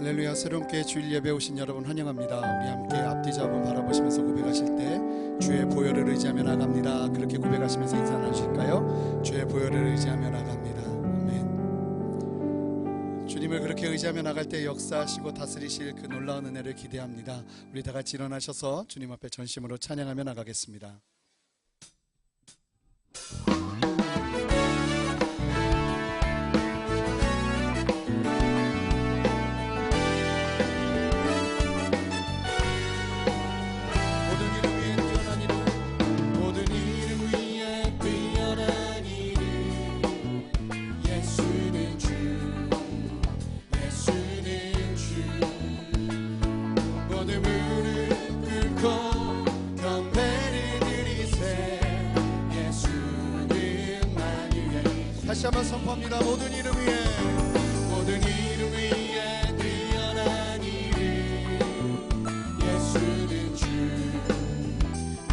할렐루야. 새롭게 주일 예배 오신 여러분 환영합니다. 우리 함께 앞뒤 잡음 바라보시면서 고백하실 때 주의 보혈을 의지하며 나갑니다, 그렇게 고백하시면서 인사 나누실까요? 주의 보혈을 의지하며 나갑니다. 아멘. 주님을 그렇게 의지하며 나갈 때 역사하시고 다스리실 그 놀라운 은혜를 기대합니다. 우리 다 같이 일어나셔서 주님 앞에 전심으로 찬양하며 나가겠습니다. 다시 한번 선포합니다. 모든 이름 위에, 모든 이름 위에 뛰어난 이름 예수는 주,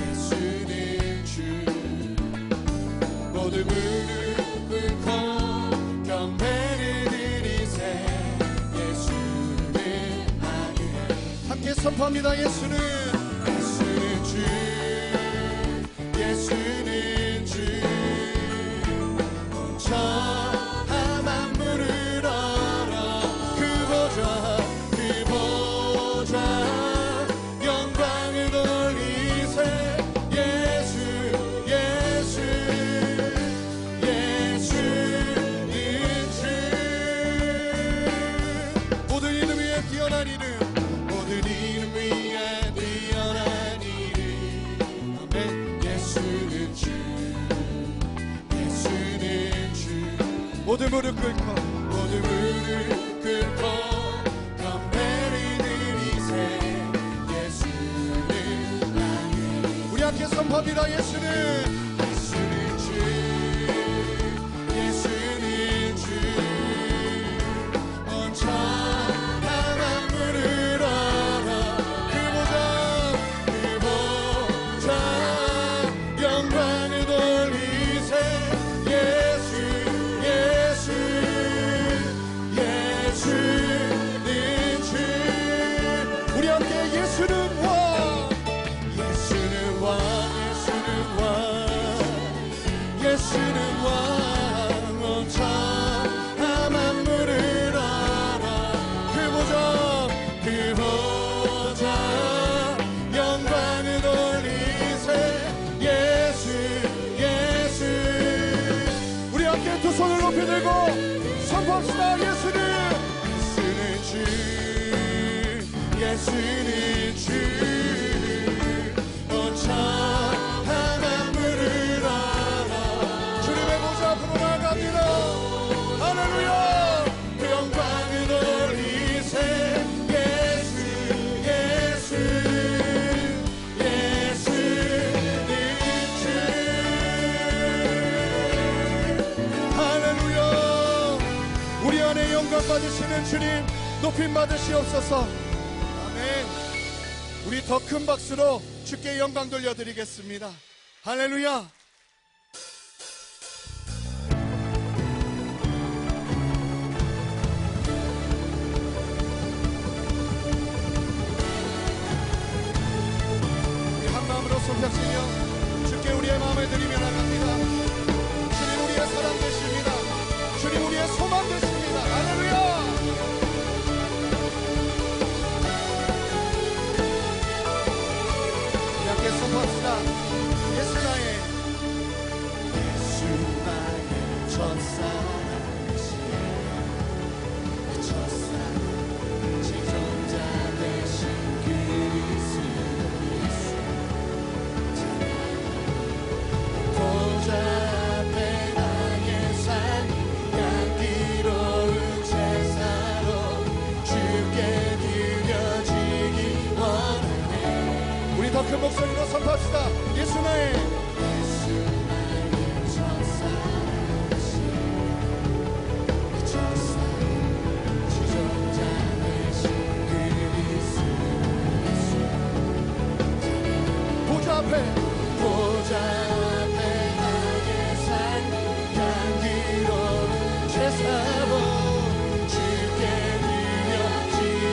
예수는 주. 모든 무릎 꿇고 경배를 드리세 예수는 아니에. 함께 선포합니다. 예수는, 예수는 주, 예수는 주. 저 만물을 알아 그 보좌 영광을 돌리세 예수 예수 예수는 주. 모든 이름 위에 뛰어난 이름, 모든 이름 위에 뛰어난 이름 아멘. 예수는 주, 모든 무릎 꿇고, 모든 무릎 꿇고 경배를 드리세 예수는 나의. 우리 함께 선포합니다. 예수는, 예수는 주, 예수는 주. 온 천하 만물을 알아 그 보좌 영광을 돌리세 예수 우리 함께 예수는 왕, 예수는 왕, 예수는 왕. 온 천하 만물을 알아 그 보좌 영광을 돌리세 예수 예수. 우리 함께 두 손을 높이 들고 선포합시다. 예수는 주, 예수는 주. 온 천하 만물을 알아 주님의 보좌 앞으로 나아갑니다. 할렐루야. 그 영광을 돌리세 예수 예수 예수는 주. 할렐루야. 우리 안에 영광 받으시는 주님 높임 받으시옵소서. 아멘. 우리 더 큰 박수로 주께 영광 돌려드리겠습니다. 할렐루야. 우리 한 마음으로 손뼉치며 주께 우리의 마음을 드리며 나갑니다. 주님 우리의 사랑 되십니다. 주님 우리의 소망 되십니다. 할렐루야. 선포합시다. 예수 나의 첫사랑이시여 첫사랑 지존자 되신 그리스도 예수 보좌 앞에 나의 삶 향기로운 제사로 주께 드려지기 원하네. 우리 더 큰 목소리로 선포합시다. 예수 나의 첫사랑 지존자 되신 그리스도 예수 보좌 앞에 나의 삶 향기로운 제사로 주께 드려지기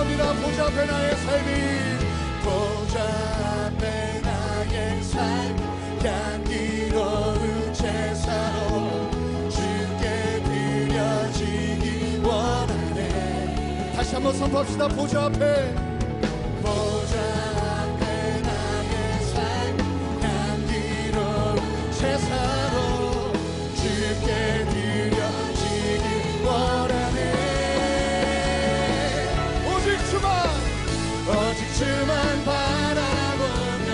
고백합니다. 보좌 앞에 나의 삶이, 보좌 앞에 나의 삶, 향기로운 제사로 주께 드려지기 원하네. 다시 한번 선포합시다. 보좌 앞에, 보좌 앞에 나의 삶, 향기로운 제사로 주께 드려지기 원하네. 오직 주만 바라보며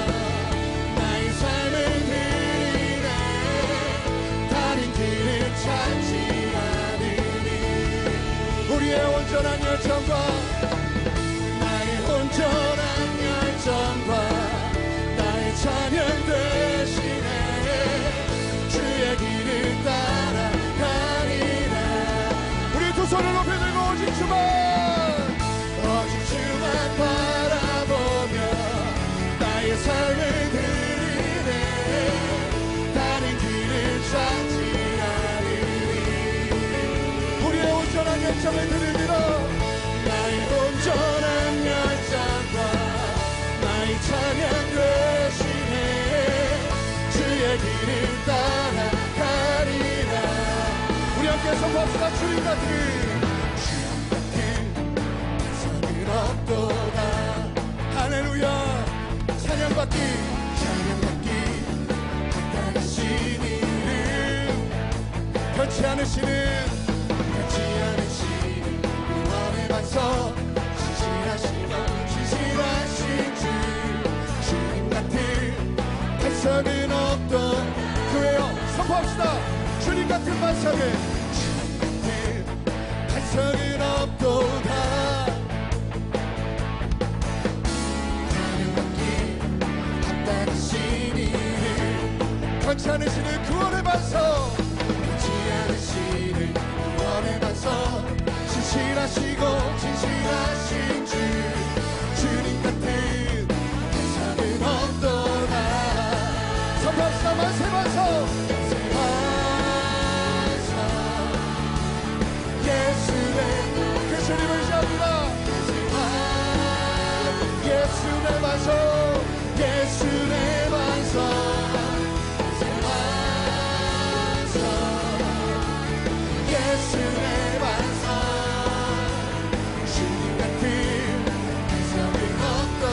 나의 삶을 드리네. 다른 길을 찾지 않으니 우리의 온전한 열정과 나의 온전한 열정과 나의 찬양 되시네. 주의 길을 따라가리라. 우리 두 손을 높이 들고 오직 주만 바라보며 나의 삶을 드리네. 다른 길을 찾지 않으니 우리의 온전한 열정을 드립니다. 나의 온전한 열정과 나의 찬양 되시네. 주의 길을 따라가리라. 우리 함께 선포합시다. 주님 같은 없도다. 할렐루야. 찬양받기 합당하신 이름, 변치 않으시는 구원의 반석, 진실하신 주, 주님 같은 반석은 없던 교회여 선포합시다. 주님 같은 반석은 없도다. 변치 않으시는 구원의 반석, 변치 않으시는 구원의 반석, 진실하신 주, 주님 같은 반석은 없도다. 선포합시다. 만세 반석, 예수의 그 주님을 의지합니다. 예수의 반석, 예수의 반석, 예수의 반석, 주님 같은 반석은 없던.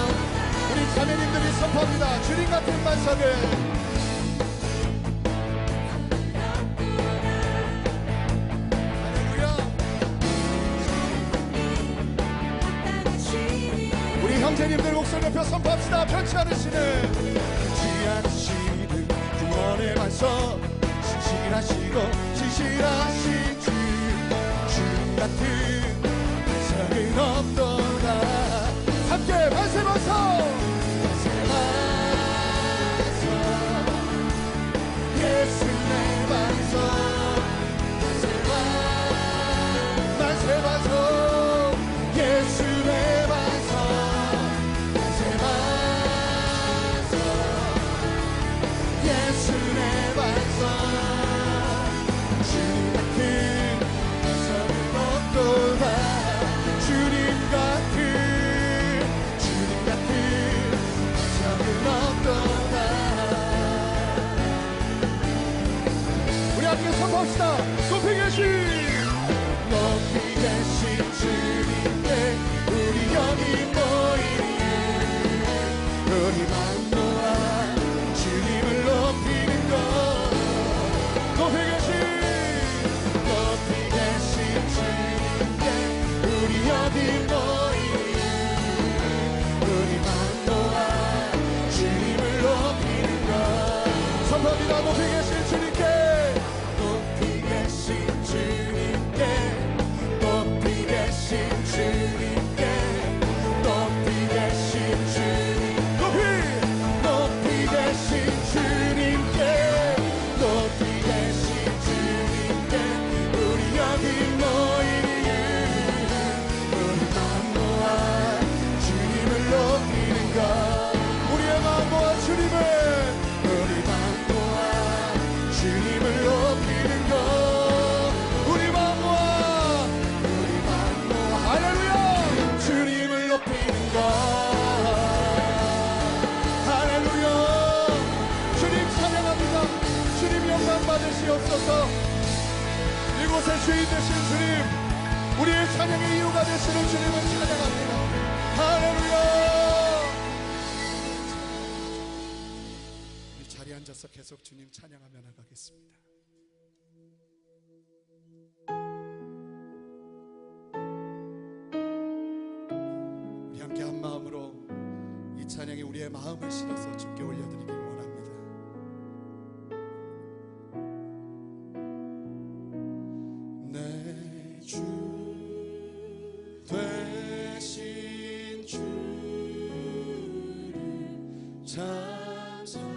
우리 자매님들이 선포합니다. 주님 같은 반석은 형제님들 목소리 높여 선포합시다. 변치 않으시는 구원의 반석, 진실하신 주, 주님 같은 반석은 없도다. 함께 만세 반석, 예수의 반석, 만세 반석, 예수의 반석, 예수의 반석, 주님 같은 반석은 없도다. 주님과 이곳의 주인 되신 주님, 우리의 찬양의 이유가 되시는 주님을 찬양합니다. 할렐루야. 우리 자리에 앉아서 계속 주님 찬양하며 나가겠습니다. 우리 함께 한 마음으로 이 찬양에 우리의 마음을 실어서 주께 올려드리길 원합니다. 내 주 되신 주를 참 사랑하오.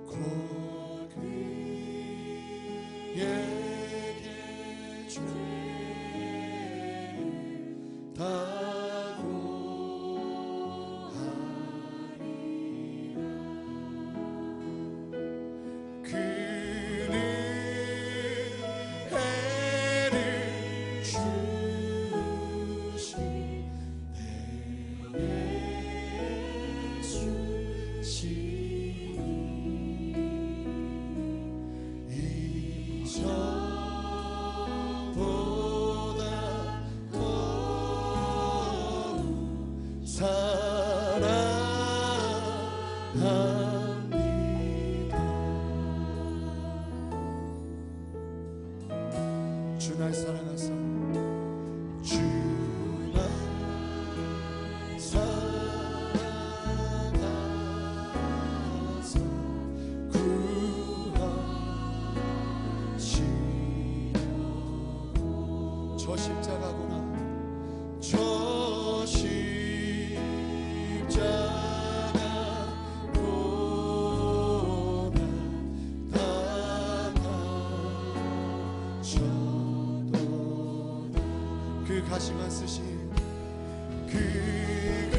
곧 그에게 죄를 주 날 사랑하사 주 날 사랑하사 구하시려고 저 십자가구나 저 그 가시관 쓰신 그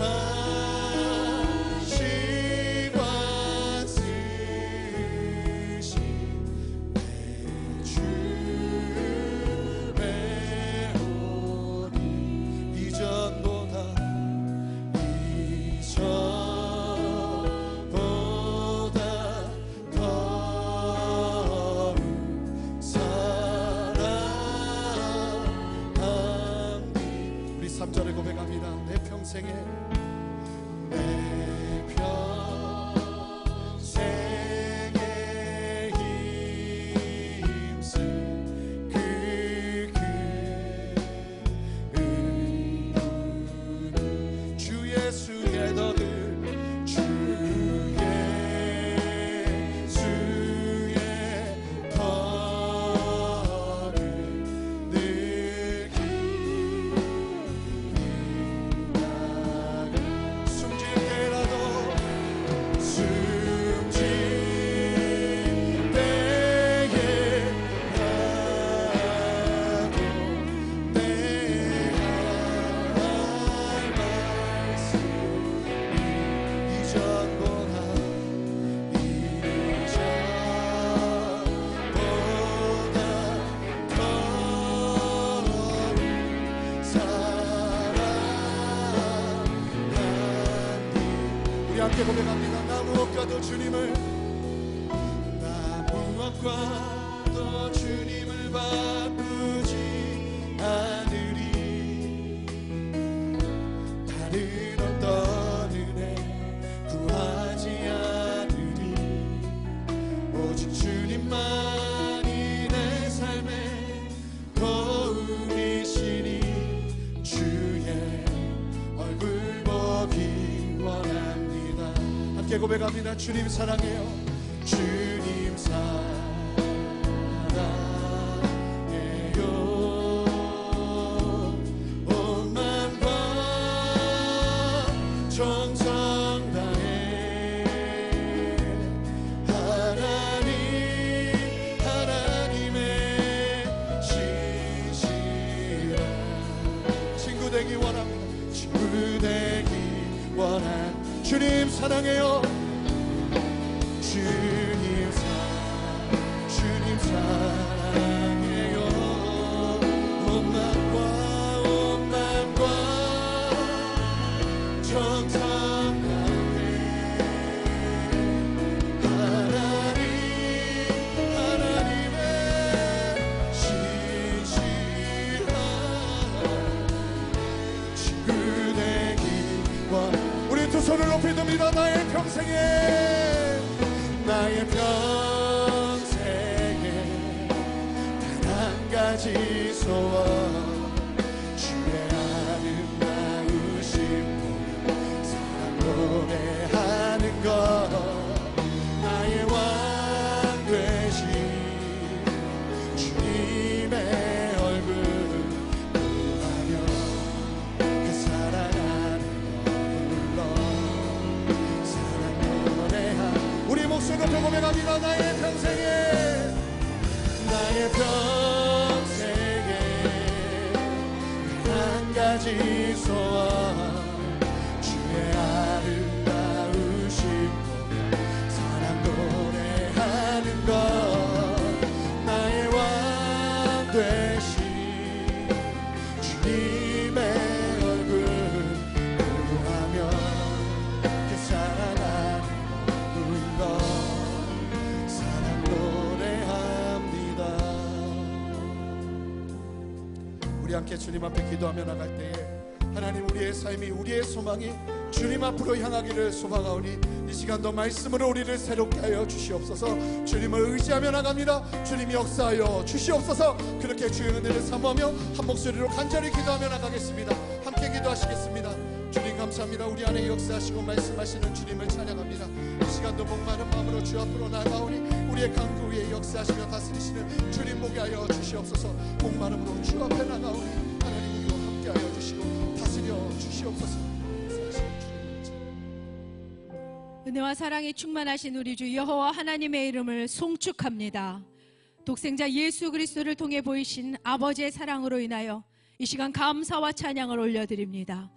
가시관 쓰신 내 주 배우니 이전보다 더욱 사랑 3절을 고백합니다. 내 평생에 힘쓴 그 의는 주 예수의 덕을 주 예수의 덕을 늘 함께 고백합니다. 나 무엇과도 주님을 바꾸지 않으리. 다른 어떤 은혜 구하지 않으리. 오직 주님만이 내 삶의 거울이시니 주의 얼굴 보기 원합니다. 함께 고백합니다. 주님 사랑해요. 주님 사랑해요. 온 마음과 정성 다해 하나님의 신실한 친구 되기 원합니다. 친구 되기 원한 주님 사랑해요. 주님 나의 평생에 단 한 가지 소원 주의 아름다우신 사랑 노래하는 것 나의 왕 되신 주님의 얼굴 보며 그 사랑하는 것 불러 사랑 노래하 우리 목소리 높여 고백합니다. 나의 평생에 한 가지 소원 주의 아름다우신 사랑 노래하는 것 나의 왕 되신 주님의 얼굴 보며 그 사랑하는 것 사랑 노래합니다. 우리 함께 주님 앞에 기도하며 나갈 때에 하나님 우리의 삶이 우리의 소망이 주님 앞으로 향하기를 소망하오니 이 시간도 말씀으로 우리를 새롭게 하여 주시옵소서. 주님을 의지하며 나갑니다. 주님이 역사하여 주시옵소서. 그렇게 주의 은혜를 사모하며 한 목소리로 간절히 기도하며 나가겠습니다. 함께 기도하시겠습니다. 주님 감사합니다. 우리 안에 역사하시고 말씀하시는 주님을 찬양합니다. 이 시간도 목마른 마음으로 주 앞으로 나아가오니 우리의 강구 위에 역사하시며 다스리시는 주님 보게 하여 주시옵소서. 목마름으로 주 앞에 나가오니 하나님 우리와 함께 하여 주시고 다스려 주시옵소서. 은혜와 사랑이 충만하신 우리 주 여호와 하나님의 이름을 송축합니다. 독생자 예수 그리스도를 통해 보이신 아버지의 사랑으로 인하여 이 시간 감사와 찬양을 올려드립니다.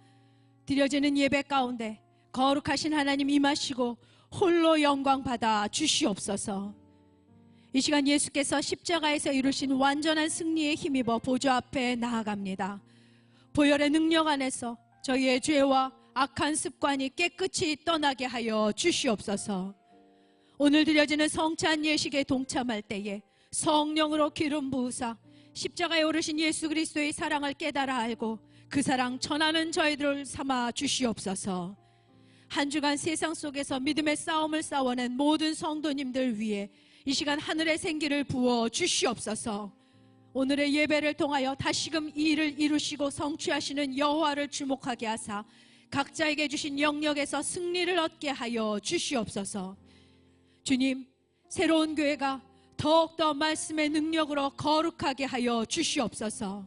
드려지는 예배 가운데 거룩하신 하나님 임하시고 홀로 영광 받아 주시옵소서. 이 시간 예수께서 십자가에서 이루신 완전한 승리에 힘입어 보좌 앞에 나아갑니다. 보혈의 능력 안에서 저희의 죄와 악한 습관이 깨끗이 떠나게 하여 주시옵소서. 오늘 드려지는 성찬 예식에 동참할 때에 성령으로 기름 부으사 십자가에 오르신 예수 그리스도의 사랑을 깨달아 알고 그 사랑 전하는 저희들을 삼아 주시옵소서. 한 주간 세상 속에서 믿음의 싸움을 싸워낸 모든 성도님들 위해 이 시간 하늘의 생기를 부어 주시옵소서. 오늘의 예배를 통하여 다시금 이 일을 이루시고 성취하시는 여호와를 주목하게 하사 각자에게 주신 영역에서 승리를 얻게 하여 주시옵소서. 주님, 새로운 교회가 더욱더 말씀의 능력으로 거룩하게 하여 주시옵소서.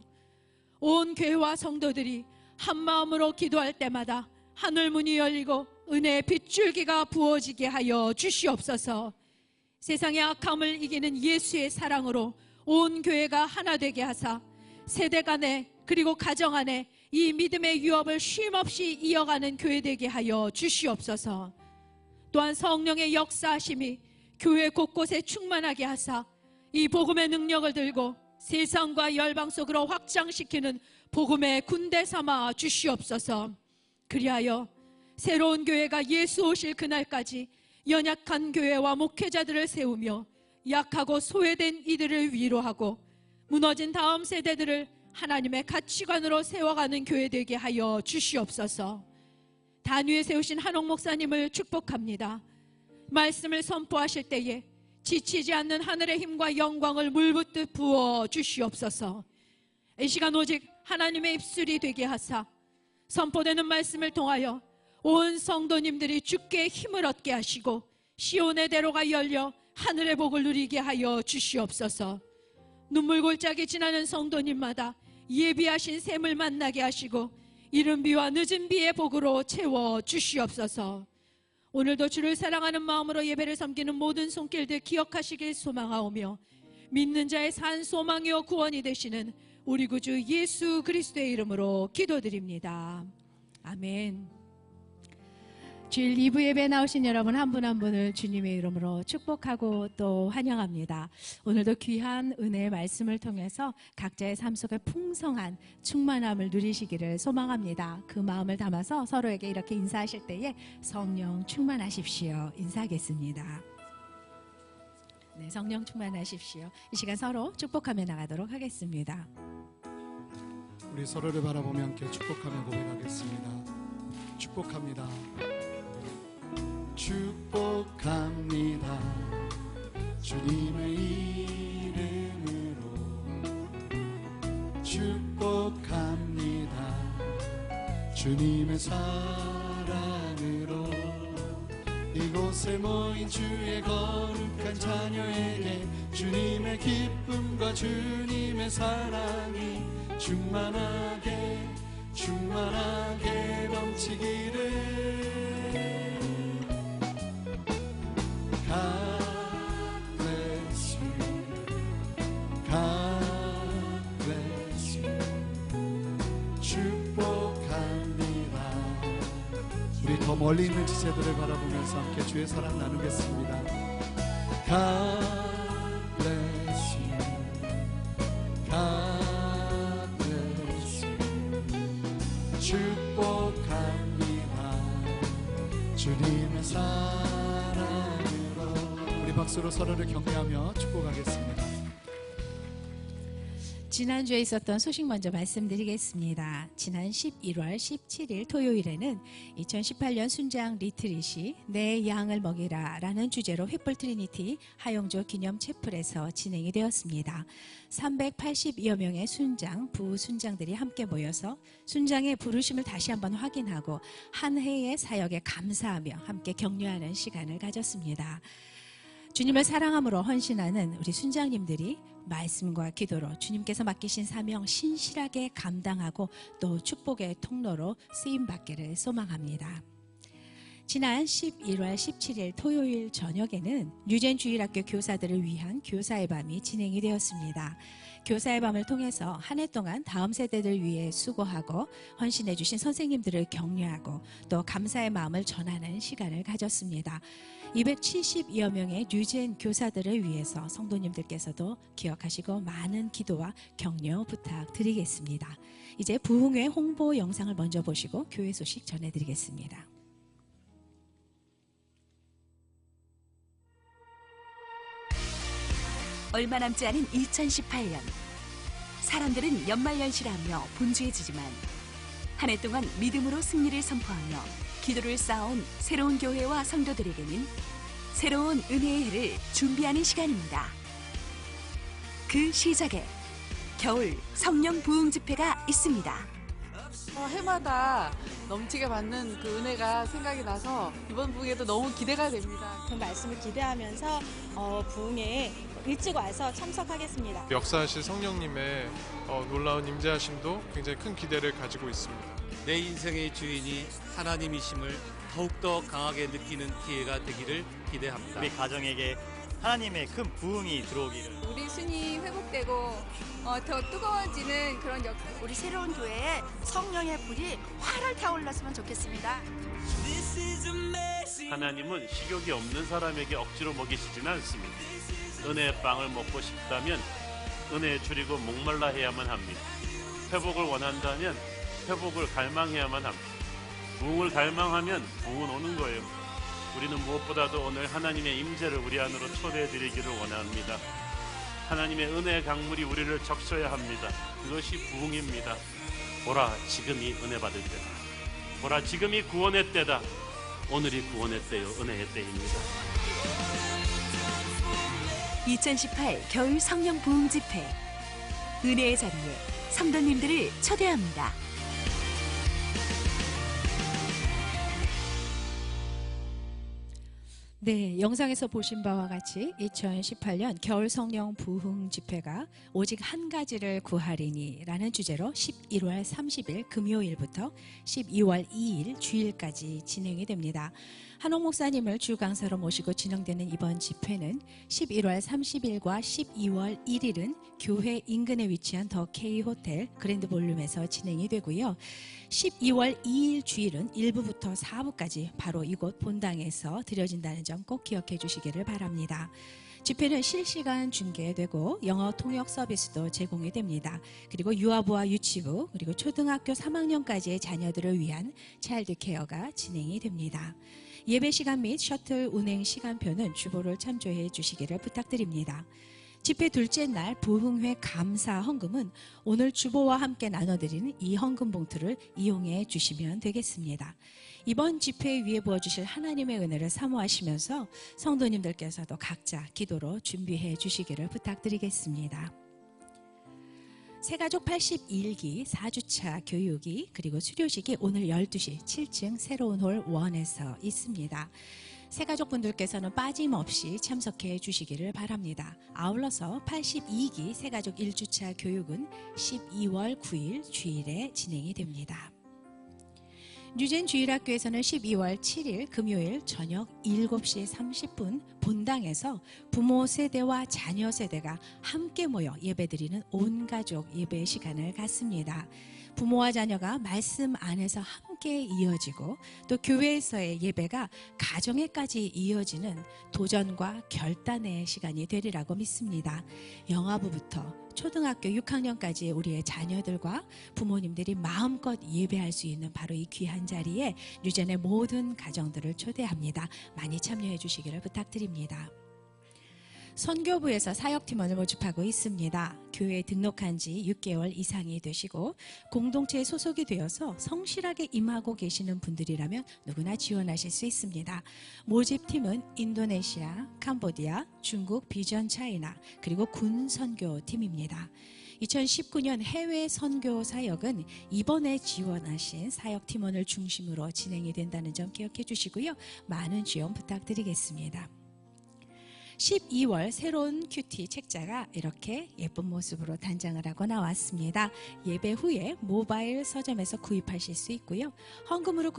온 교회와 성도들이 한 마음으로 기도할 때마다 하늘 문이 열리고 은혜의 빗줄기가 부어지게 하여 주시옵소서. 세상의 악함을 이기는 예수의 사랑으로 온 교회가 하나 되게 하사 세대 간에 그리고 가정 안에 이 믿음의 유업을 쉼없이 이어가는 교회 되게 하여 주시옵소서. 또한 성령의 역사하심이 교회 곳곳에 충만하게 하사 이 복음의 능력을 들고 세상과 열방 속으로 확장시키는 복음의 군대 삼아 주시옵소서. 그리하여 새로운 교회가 예수 오실 그날까지 연약한 교회와 목회자들을 세우며 약하고 소외된 이들을 위로하고 무너진 다음 세대들을 하나님의 가치관으로 세워가는 교회 되게 하여 주시옵소서. 단위에 세우신 한옥 목사님을 축복합니다. 말씀을 선포하실 때에 지치지 않는 하늘의 힘과 영광을 물붓듯 부어 주시옵소서. 이 시간 오직 하나님의 입술이 되게 하사 선포되는 말씀을 통하여 온 성도님들이 주께 힘을 얻게 하시고 시온의 대로가 열려 하늘의 복을 누리게 하여 주시옵소서. 눈물 골짜기 지나는 성도님마다 예비하신 샘을 만나게 하시고 이른 비와 늦은 비의 복으로 채워 주시옵소서. 오늘도 주를 사랑하는 마음으로 예배를 섬기는 모든 손길들 기억하시길 소망하오며 믿는 자의 산 소망이요 구원이 되시는 우리 구주 예수 그리스도의 이름으로 기도드립니다. 아멘. 주일 2부 예배 나오신 여러분 한 분 한 분을 주님의 이름으로 축복하고 또 환영합니다. 오늘도 귀한 은혜의 말씀을 통해서 각자의 삶 속에 풍성한 충만함을 누리시기를 소망합니다. 그 마음을 담아서 서로에게 이렇게 인사하실 때에 성령 충만하십시오 인사하겠습니다. 네, 성령 충만하십시오. 이 시간 서로 축복하며 나가도록 하겠습니다. 우리 서로를 바라보며 함께 축복하며 고백하겠습니다. 축복합니다. 축복합니다. 주님의 이름으로 축복합니다. 주님의 사랑으로 이곳에 모인 주의 거룩한 자녀에게 주님의 기쁨과 주님의 사랑이 충만하게 충만하게 넘치기를. God bless you, God bless you. 축복합니다. 우리 더 멀리 있는 지체들을 바라보면서 함께 주의 사랑 나누겠습니다. God bless you, God bless you. 축복합니다. 주님의 사랑으로. 우리 박수로 서로를 격려하며 축복하겠습니다. 지난주에 있었던 소식 먼저 말씀드리겠습니다. 지난 11월 17일 토요일에는 2018년 순장 리트릿이 내 양을 먹이라 라는 주제로 횃불 트리니티 하용조 기념 채플에서 진행이 되었습니다. 380여 명의 순장, 부순장들이 함께 모여서 순장의 부르심을 다시 한번 확인하고 한 해의 사역에 감사하며 함께 격려하는 시간을 가졌습니다. 주님을 사랑함으로 헌신하는 우리 순장님들이 말씀과 기도로 주님께서 맡기신 사명 신실하게 감당하고 또 축복의 통로로 쓰임받기를 소망합니다. 지난 11월 17일 토요일 저녁에는 뉴젠 주일학교 교사들을 위한 교사의 밤이 진행이 되었습니다. 교사의 밤을 통해서 한 해 동안 다음 세대들 위해 수고하고 헌신해 주신 선생님들을 격려하고 또 감사의 마음을 전하는 시간을 가졌습니다. 270여 명의 뉴젠 교사들을 위해서 성도님들께서도 기억하시고 많은 기도와 격려 부탁드리겠습니다. 이제 부흥회 홍보 영상을 먼저 보시고 교회 소식 전해드리겠습니다. 얼마 남지 않은 2018년. 사람들은 연말연시하며 분주해지지만 한 해 동안 믿음으로 승리를 선포하며 기도를 쌓아온 새로운 교회와 성도들에게는 새로운 은혜의 해를 준비하는 시간입니다. 그 시작에 겨울 성령 부흥 집회가 있습니다. 해마다 넘치게 받는 그 은혜가 생각이 나서 이번 부흥에도 너무 기대가 됩니다. 그 말씀을 기대하면서 부흥회에 일찍 와서 참석하겠습니다. 역사하실 성령님의 놀라운 임재하심도 굉장히 큰 기대를 가지고 있습니다. 내 인생의 주인이 하나님이심을 더욱더 강하게 느끼는 기회가 되기를 기대합니다. 우리 가정에게 하나님의 큰 부흥이 들어오기를. 우리 순이 회복되고 더 뜨거워지는 그런 역사. 우리 새로운 교회에 성령의 불이 활활 타올랐으면 좋겠습니다. 하나님은 식욕이 없는 사람에게 억지로 먹이시지는 않습니다. 은혜의 빵을 먹고 싶다면 은혜에 줄이고 목말라 해야만 합니다. 회복을 원한다면 회복을 갈망해야만 합니다. 부흥을 갈망하면 부흥은 오는 거예요. 우리는 무엇보다도 오늘 하나님의 임재를 우리 안으로 초대해 드리기를 원합니다. 하나님의 은혜의 강물이 우리를 적셔야 합니다. 그것이 부흥입니다. 보라, 지금이 은혜 받을 때다. 보라, 지금이 구원의 때다. 오늘이 구원의 때요, 은혜의 때입니다. 2018 겨울 성령 부흥 집회. 은혜의 자리에 성도님들을 초대합니다. 네, 영상에서 보신 바와 같이 2018년 겨울 성령 부흥 집회가 오직 한 가지를 구하리니 라는 주제로 11월 30일 금요일부터 12월 2일 주일까지 진행이 됩니다. 한옥 목사님을 주 강사로 모시고 진행되는 이번 집회는 11월 30일과 12월 1일은 교회 인근에 위치한 더 K 호텔 그랜드 볼룸에서 진행이 되고요. 12월 2일 주일은 1부부터 4부까지 바로 이곳 본당에서 드려진다는 점 꼭 기억해 주시기를 바랍니다. 집회는 실시간 중계되고 영어 통역 서비스도 제공이 됩니다. 그리고 유아부와 유치부 그리고 초등학교 3학년까지의 자녀들을 위한 차일드 케어가 진행이 됩니다. 예배 시간 및 셔틀 운행 시간표는 주보를 참조해 주시기를 부탁드립니다. 집회 둘째 날 부흥회 감사 헌금은 오늘 주보와 함께 나눠드리는 이 헌금 봉투를 이용해 주시면 되겠습니다. 이번 집회 위에 부어주실 하나님의 은혜를 사모하시면서 성도님들께서도 각자 기도로 준비해 주시기를 부탁드리겠습니다. 새가족 81기 4주차 교육이 그리고 수료식이 오늘 12시 7층 새로운 홀 1에서 있습니다. 새가족분들께서는 빠짐없이 참석해 주시기를 바랍니다. 아울러서 82기 새가족 1주차 교육은 12월 9일 주일에 진행이 됩니다. 뉴젠 주일학교에서는 12월 7일 금요일 저녁 7시 30분 본당에서 부모 세대와 자녀 세대가 함께 모여 예배드리는 온가족 예배 시간을 갖습니다. 부모와 자녀가 말씀 안에서 함께 이어지고 또 교회에서의 예배가 가정에까지 이어지는 도전과 결단의 시간이 되리라고 믿습니다. 영아부부터 초등학교 6학년까지 우리의 자녀들과 부모님들이 마음껏 예배할 수 있는 바로 이 귀한 자리에 뉴젠의 모든 가정들을 초대합니다. 많이 참여해 주시기를 부탁드립니다. 선교부에서 사역팀원을 모집하고 있습니다. 교회에 등록한 지 6개월 이상이 되시고 공동체에 소속이 되어서 성실하게 임하고 계시는 분들이라면 누구나 지원하실 수 있습니다. 모집팀은 인도네시아, 캄보디아, 중국, 비전 차이나 그리고 군 선교팀입니다. 2019년 해외 선교 사역은 이번에 지원하신 사역팀원을 중심으로 진행이 된다는 점 기억해 주시고요. 많은 지원 부탁드리겠습니다. 12월 새로운 큐티 책자가 이렇게 예쁜 모습으로 단장을 하고 나왔습니다. 예배 후에 모바일 서점에서 구입하실 수 있고요. 현금으로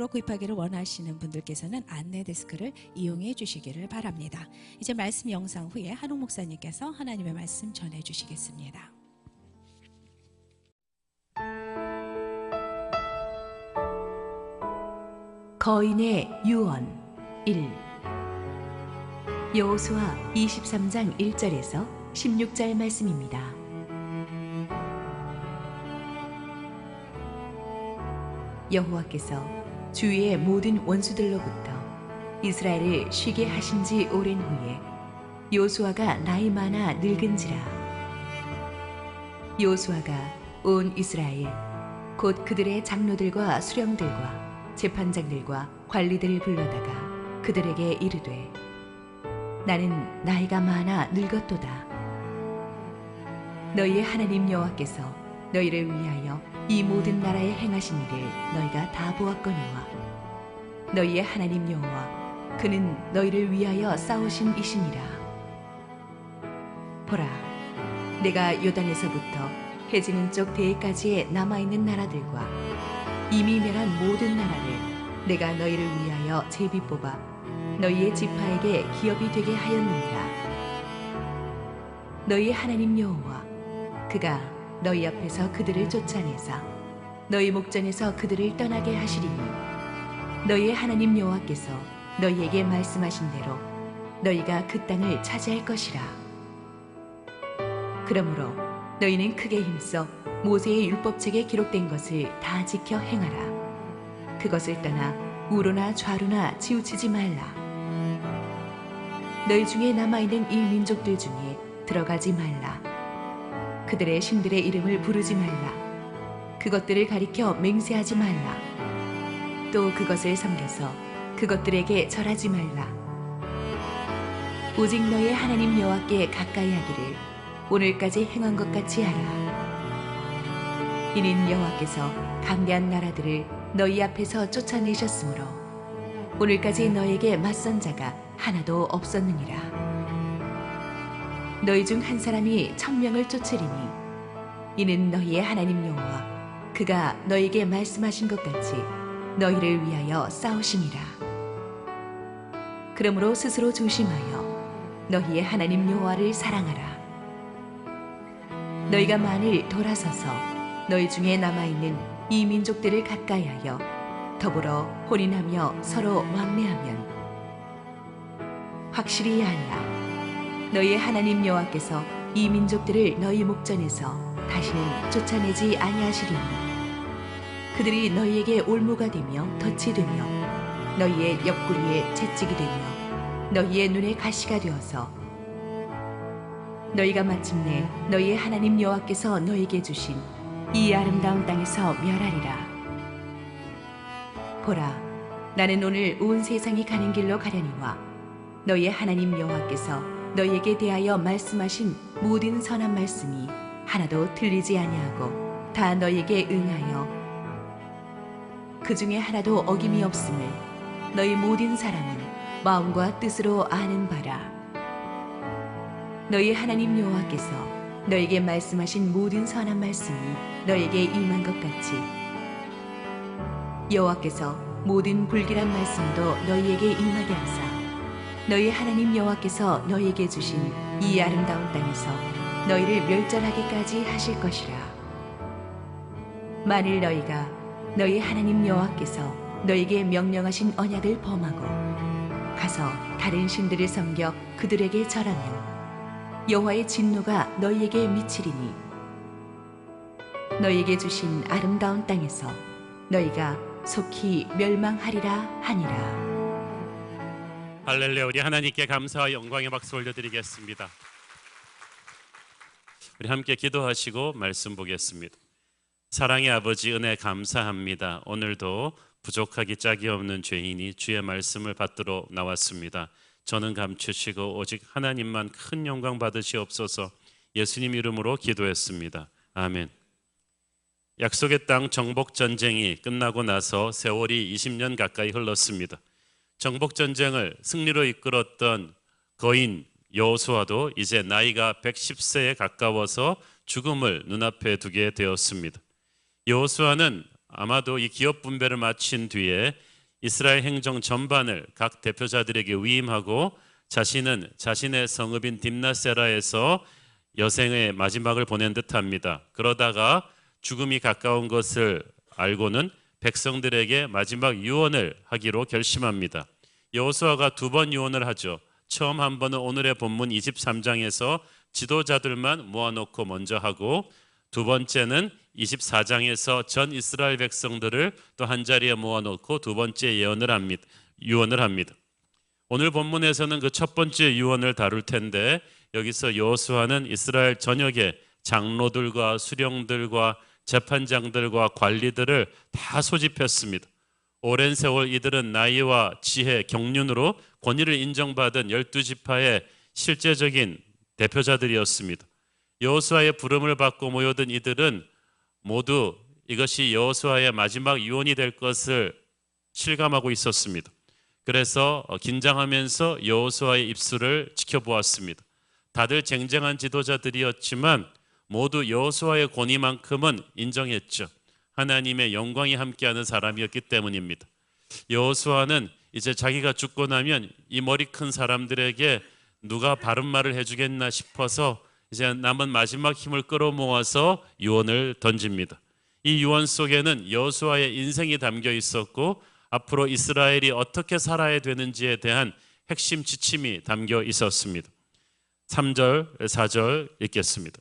구입하기를 원하시는 분들께서는 안내 데스크를 이용해 주시기를 바랍니다. 이제 말씀 영상 후에 한옥 목사님께서 하나님의 말씀 전해 주시겠습니다. 거인의 유언 1. 여호수아 23장 1절에서 16절 말씀입니다. 여호와께서 주위의 모든 원수들로부터 이스라엘을 쉬게 하신 지 오랜 후에 여호수아가 나이 많아 늙은지라. 여호수아가 온 이스라엘 곧 그들의 장로들과 수령들과 재판장들과 관리들을 불러다가 그들에게 이르되 나는 나이가 많아 늙었도다. 너희의 하나님 여호와께서 너희를 위하여 이 모든 나라에 행하신 일을 너희가 다 보았거니와 너희의 하나님 여호와 그는 너희를 위하여 싸우신 이시니라. 보라, 내가 요단에서부터 해지는 쪽 대해까지의 남아있는 나라들과 이미 멸한 모든 나라를 내가 너희를 위하여 제비 뽑아 너희의 지파에게 기업이 되게 하였느니라. 너희 하나님 여호와 그가 너희 앞에서 그들을 쫓아내사 너희 목전에서 그들을 떠나게 하시리니 너희의 하나님 여호와께서 너희에게 말씀하신 대로 너희가 그 땅을 차지할 것이라. 그러므로 너희는 크게 힘써 모세의 율법책에 기록된 것을 다 지켜 행하라. 그것을 떠나 우로나 좌로나 치우치지 말라. 너희 중에 남아있는 이 민족들 중에 들어가지 말라. 그들의 신들의 이름을 부르지 말라. 그것들을 가리켜 맹세하지 말라. 또 그것을 섬겨서 그것들에게 절하지 말라. 오직 너희 하나님 여호와께 가까이 하기를 오늘까지 행한 것 같이 하라. 이는 여호와께서 강대한 나라들을 너희 앞에서 쫓아내셨으므로 오늘까지 너에게 맞선 자가 하나도 없었느니라. 너희 중 한 사람이 1000명을 쫓으리니 이는 너희의 하나님 여호와 그가 너희에게 말씀하신 것 같이 너희를 위하여 싸우심이라. 그러므로 스스로 조심하여 너희의 하나님 여호와를 사랑하라. 너희가 만일 돌아서서 너희 중에 남아있는 이 민족들을 가까이하여 더불어 혼인하며 서로 왕래하면 확실히 알라. 너희의 하나님 여호와께서 이 민족들을 너희 목전에서 다시는 쫓아내지 아니하시리니 그들이 너희에게 올무가 되며 덫이 되며 너희의 옆구리에 채찍이 되며 너희의 눈에 가시가 되어서 너희가 마침내 너희의 하나님 여호와께서 너희에게 주신 이 아름다운 땅에서 멸하리라. 보라, 나는 오늘 온 세상이 가는 길로 가려니와 너희의 하나님 여호와께서 너희에게 대하여 말씀하신 모든 선한 말씀이 하나도 틀리지 아니하고 다 너희에게 응하여 그 중에 하나도 어김이 없음을 너희 모든 사람은 마음과 뜻으로 아는 바라. 너희 하나님 여호와께서 너희에게 말씀하신 모든 선한 말씀이 너희에게 임한 것 같이 여호와께서 모든 불길한 말씀도 너희에게 임하게 하사 너희 하나님 여호와께서 너희에게 주신 이 아름다운 땅에서 너희를 멸절하기까지 하실 것이라. 만일 너희가 너희 하나님 여호와께서 너희에게 명령하신 언약을 범하고 가서 다른 신들을 섬겨 그들에게 절하면 여호와의 진노가 너희에게 미치리니 너희에게 주신 아름다운 땅에서 너희가 속히 멸망하리라 하니라. 할렐루야. 우리 하나님께 감사와 영광의 박수 올려드리겠습니다. 우리 함께 기도하시고 말씀 보겠습니다. 사랑의 아버지, 은혜 감사합니다. 오늘도 부족하기 짝이 없는 죄인이 주의 말씀을 받들어 나왔습니다. 저는 감추시고 오직 하나님만 큰 영광 받으시옵소서. 예수님 이름으로 기도했습니다. 아멘. 약속의 땅 정복 전쟁이 끝나고 나서 세월이 20년 가까이 흘렀습니다. 정복 전쟁을 승리로 이끌었던 거인 여호수아도 이제 나이가 110세에 가까워서 죽음을 눈앞에 두게 되었습니다. 여호수아는 아마도 이 기업 분배를 마친 뒤에 이스라엘 행정 전반을 각 대표자들에게 위임하고 자신은 자신의 성읍인 딥나세라에서 여생의 마지막을 보낸 듯합니다. 그러다가 죽음이 가까운 것을 알고는 백성들에게 마지막 유언을 하기로 결심합니다. 여호수아가 두 번 유언을 하죠. 처음 한 번은 오늘의 본문 23장에서 지도자들만 모아놓고 먼저 하고, 두 번째는 24장에서 전 이스라엘 백성들을 또 한자리에 모아놓고 두 번째 유언을 합니다. 오늘 본문에서는 그 첫 번째 유언을 다룰 텐데, 여기서 여호수아는 이스라엘 전역의 장로들과 수령들과 재판장들과 관리들을 다 소집했습니다. 오랜 세월 이들은 나이와 지혜, 경륜으로 권위를 인정받은 12지파의 실제적인 대표자들이었습니다. 여호수아의 부름을 받고 모여든 이들은 모두 이것이 여호수아의 마지막 유언이 될 것을 실감하고 있었습니다. 그래서 긴장하면서 여호수아의 입술을 지켜보았습니다. 다들 쟁쟁한 지도자들이었지만 모두 여호수아의 권위만큼은 인정했죠. 하나님의 영광이 함께하는 사람이었기 때문입니다. 여호수아는 이제 자기가 죽고 나면 이 머리 큰 사람들에게 누가 바른 말을 해주겠나 싶어서 이제 남은 마지막 힘을 끌어모아서 유언을 던집니다. 이 유언 속에는 여호수아의 인생이 담겨 있었고 앞으로 이스라엘이 어떻게 살아야 되는지에 대한 핵심 지침이 담겨 있었습니다. 3절, 4절 읽겠습니다.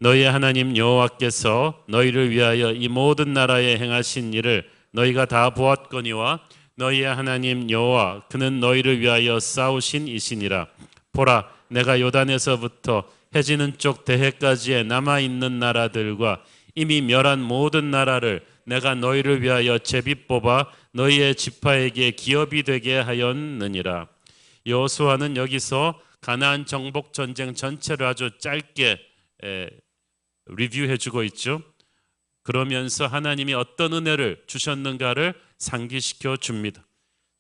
너희의 하나님 여호와께서 너희를 위하여 이 모든 나라에 행하신 일을 너희가 다 보았거니와 너희의 하나님 여호와 그는 너희를 위하여 싸우신 이시니라. 보라, 내가 요단에서부터 해지는 쪽 대해까지의 남아있는 나라들과 이미 멸한 모든 나라를 내가 너희를 위하여 제비 뽑아 너희의 지파에게 기업이 되게 하였느니라. 여호수아는 여기서 가나안 정복 전쟁 전체를 아주 짧게 리뷰해주고 있죠. 그러면서 하나님이 어떤 은혜를 주셨는가를 상기시켜 줍니다.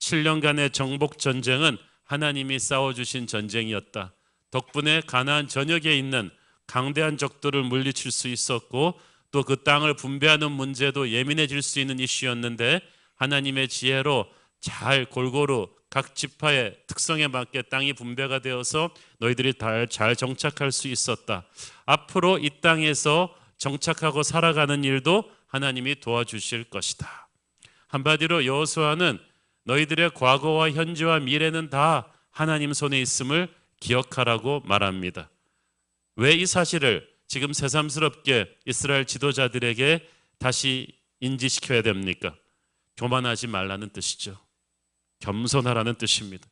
7년간의 정복 전쟁은 하나님이 싸워주신 전쟁이었다. 덕분에 가나안 전역에 있는 강대한 적들을 물리칠 수 있었고 또 그 땅을 분배하는 문제도 예민해질 수 있는 이슈였는데 하나님의 지혜로 잘 골고루 각 지파의 특성에 맞게 땅이 분배가 되어서 너희들이 잘 정착할 수 있었다. 앞으로 이 땅에서 정착하고 살아가는 일도 하나님이 도와주실 것이다. 한마디로 여호수아는 너희들의 과거와 현재와 미래는 다 하나님 손에 있음을 기억하라고 말합니다. 왜 이 사실을 지금 새삼스럽게 이스라엘 지도자들에게 다시 인지시켜야 됩니까? 교만하지 말라는 뜻이죠. 겸손하라는 뜻입니다.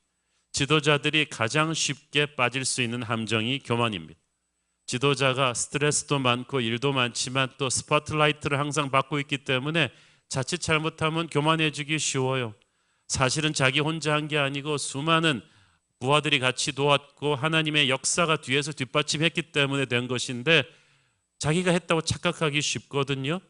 지도자들이 가장 쉽게 빠질 수 있는 함정이 교만입니다. 지도자가 스트레스도 많고 일도 많지만 또 스포트라이트를 항상 받고 있기 때문에 자칫 잘못하면 교만해지기 쉬워요. 사실은 자기 혼자 한 게 아니고 수많은 부하들이 같이 도왔고 하나님의 역사가 뒤에서 뒷받침했기 때문에 된 것인데 자기가 했다고 착각하기 쉽거든요.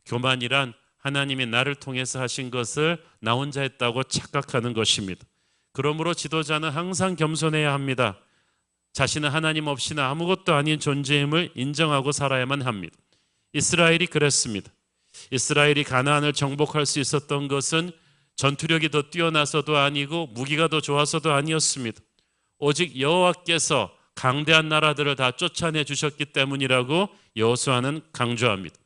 교만이란 하나님이 나를 통해서 하신 것을 나 혼자 했다고 착각하는 것입니다. 그러므로 지도자는 항상 겸손해야 합니다. 자신은 하나님 없이는 아무것도 아닌 존재임을 인정하고 살아야만 합니다. 이스라엘이 그랬습니다. 이스라엘이 가나안을 정복할 수 있었던 것은 전투력이 더 뛰어나서도 아니고 무기가 더 좋아서도 아니었습니다. 오직 여호와께서 강대한 나라들을 다 쫓아내 주셨기 때문이라고 여호수아는 강조합니다.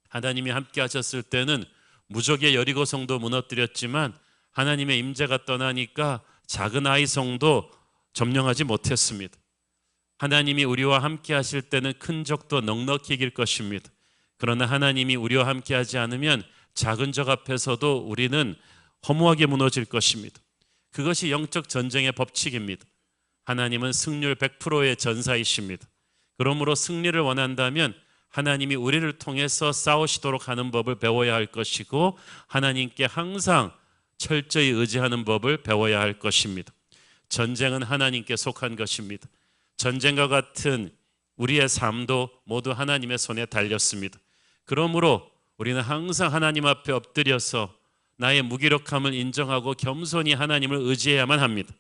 하나님이 함께 하셨을 때는 무적의 여리고 성도 무너뜨렸지만 하나님의 임재가 떠나니까 작은 아이 성도 점령하지 못했습니다. 하나님이 우리와 함께 하실 때는 큰 적도 넉넉히 이길 것입니다. 그러나 하나님이 우리와 함께 하지 않으면 작은 적 앞에서도 우리는 허무하게 무너질 것입니다. 그것이 영적 전쟁의 법칙입니다. 하나님은 승률 100%의 전사이십니다. 그러므로 승리를 원한다면 하나님이 우리를 통해서 싸우시도록 하는 법을 배워야 할 것이고 하나님께 항상 철저히 의지하는 법을 배워야 할 것입니다. 전쟁은 하나님께 속한 것입니다. 전쟁과 같은 우리의 삶도 모두 하나님의 손에 달렸습니다. 그러므로 우리는 항상 하나님 앞에 엎드려서 나의 무기력함을 인정하고 겸손히 하나님을 의지해야만 합니다.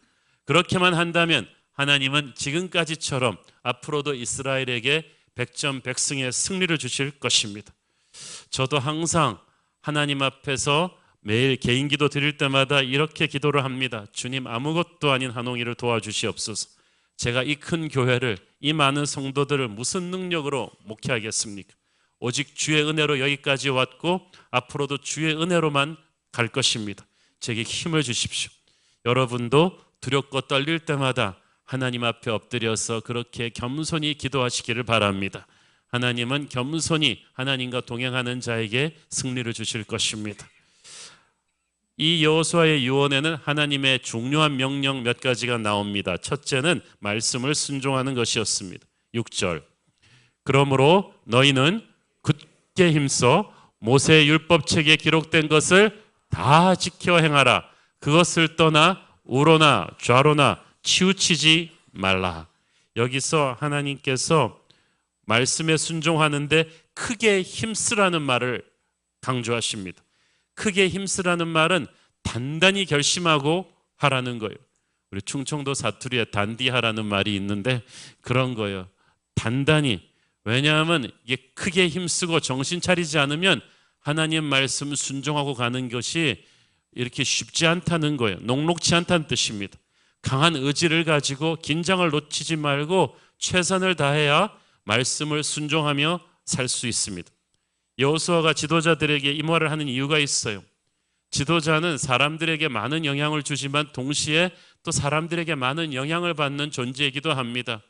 그렇게만 한다면 하나님은 지금까지처럼 앞으로도 이스라엘에게 백전백승의 승리를 주실 것입니다. 저도 항상 하나님 앞에서 매일 개인 기도 드릴 때마다 이렇게 기도를 합니다. 주님, 아무것도 아닌 한홍이를 도와주시옵소서. 제가 이 큰 교회를, 이 많은 성도들을 무슨 능력으로 목회하겠습니까? 오직 주의 은혜로 여기까지 왔고 앞으로도 주의 은혜로만 갈 것입니다. 제게 힘을 주십시오. 여러분도 두렵고 떨릴 때마다 하나님 앞에 엎드려서 그렇게 겸손히 기도하시기를 바랍니다. 하나님은 겸손히 하나님과 동행하는 자에게 승리를 주실 것입니다. 이 여호수아의 유언에는 하나님의 중요한 명령 몇 가지가 나옵니다. 첫째는 말씀을 순종하는 것이었습니다. 6절. 그러므로 너희는 굳게 힘써 모세의 율법책에 기록된 것을 다 지켜 행하라. 그것을 떠나 우로나 좌로나 치우치지 말라. 여기서 하나님께서 말씀에 순종하는데 크게 힘쓰라는 말을 강조하십니다. 크게 힘쓰라는 말은 단단히 결심하고 하라는 거예요. 우리 충청도 사투리에 단디하라는 말이 있는데 그런 거예요. 단단히. 왜냐하면 이게 크게 힘쓰고 정신 차리지 않으면 하나님 말씀 순종하고 가는 것이 이렇게 쉽지 않다는 거예요. 녹록지 않다는 뜻입니다. 강한 의지를 가지고 긴장을 놓치지 말고 최선을 다해야 말씀을 순종하며 살 수 있습니다. 여호수아가 지도자들에게 이 말을 하는 이유가 있어요. 지도자는 사람들에게 많은 영향을 주지만 동시에 또 사람들에게 많은 영향을 받는 존재이기도 합니다.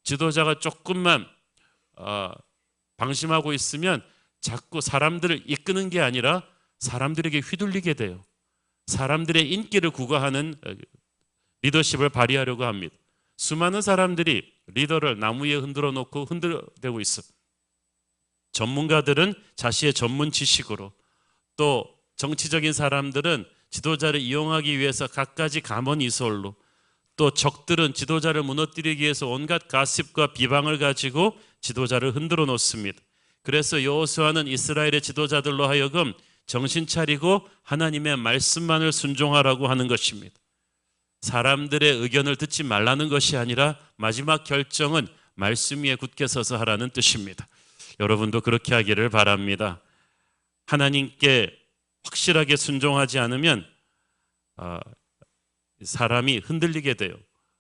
지도자가 조금만 방심하고 있으면 자꾸 사람들을 이끄는 게 아니라 사람들에게 휘둘리게 돼요. 사람들의 인기를 구가하는 리더십을 발휘하려고 합니다. 수많은 사람들이 리더를 나무 위에 흔들어 놓고 흔들어대고 있어. 전문가들은 자신의 전문 지식으로, 또 정치적인 사람들은 지도자를 이용하기 위해서 갖가지 감언이설로, 또 적들은 지도자를 무너뜨리기 위해서 온갖 가십과 비방을 가지고 지도자를 흔들어 놓습니다. 그래서 여호수아는 이스라엘의 지도자들로 하여금 정신 차리고 하나님의 말씀만을 순종하라고 하는 것입니다. 사람들의 의견을 듣지 말라는 것이 아니라 마지막 결정은 말씀 위에 굳게 서서 하라는 뜻입니다. 여러분도 그렇게 하기를 바랍니다. 하나님께 확실하게 순종하지 않으면 사람이 흔들리게 돼요.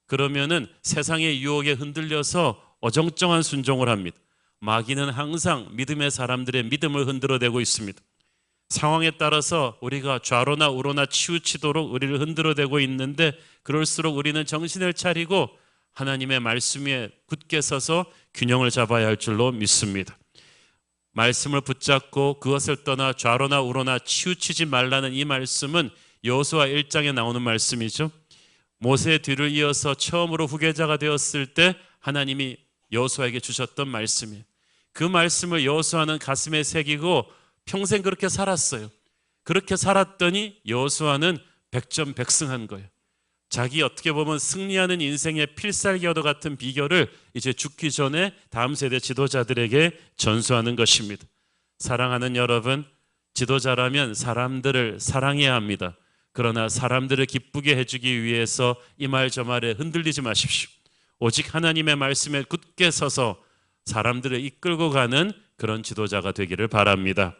그러면은 세상의 유혹에 흔들려서 어정쩡한 순종을 합니다. 마귀는 항상 믿음의 사람들의 믿음을 흔들어대고 있습니다. 상황에 따라서 우리가 좌로나 우로나 치우치도록 우리를 흔들어대고 있는데 그럴수록 우리는 정신을 차리고 하나님의 말씀 위에 굳게 서서 균형을 잡아야 할 줄로 믿습니다. 말씀을 붙잡고 그것을 떠나 좌로나 우로나 치우치지 말라는 이 말씀은 여호수아 1장에 나오는 말씀이죠. 모세의 뒤를 이어서 처음으로 후계자가 되었을 때 하나님이 여호수아에게 주셨던 말씀이에요. 그 말씀을 여호수아는 가슴에 새기고 평생 그렇게 살았어요. 그렇게 살았더니 여호수아는 백전백승한 거예요. 자기 어떻게 보면 승리하는 인생의 필살기와도 같은 비결을 이제 죽기 전에 다음 세대 지도자들에게 전수하는 것입니다. 사랑하는 여러분, 지도자라면 사람들을 사랑해야 합니다. 그러나 사람들을 기쁘게 해주기 위해서 이 말 저 말에 흔들리지 마십시오. 오직 하나님의 말씀에 굳게 서서 사람들을 이끌고 가는 그런 지도자가 되기를 바랍니다.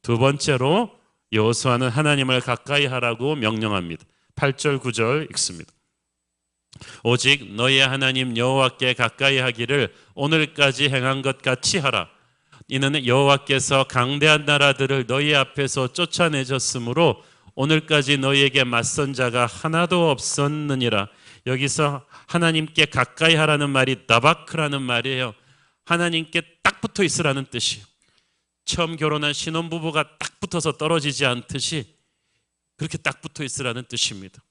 두 번째로 여호수아는 하나님을 가까이 하라고 명령합니다. 8절 9절 읽습니다. 오직 너희의 하나님 여호와께 가까이 하기를 오늘까지 행한 것 같이 하라. 이는 여호와께서 강대한 나라들을 너희 앞에서 쫓아내셨으므로 오늘까지 너희에게 맞선 자가 하나도 없었느니라. 여기서 하나님께 가까이 하라는 말이 다바크라는 말이에요. 하나님께 딱 붙어 있으라는 뜻이에요. 처음 결혼한 신혼부부가 딱 붙어서 떨어지지 않듯이 그렇게 딱 붙어 있으라는 뜻입니다.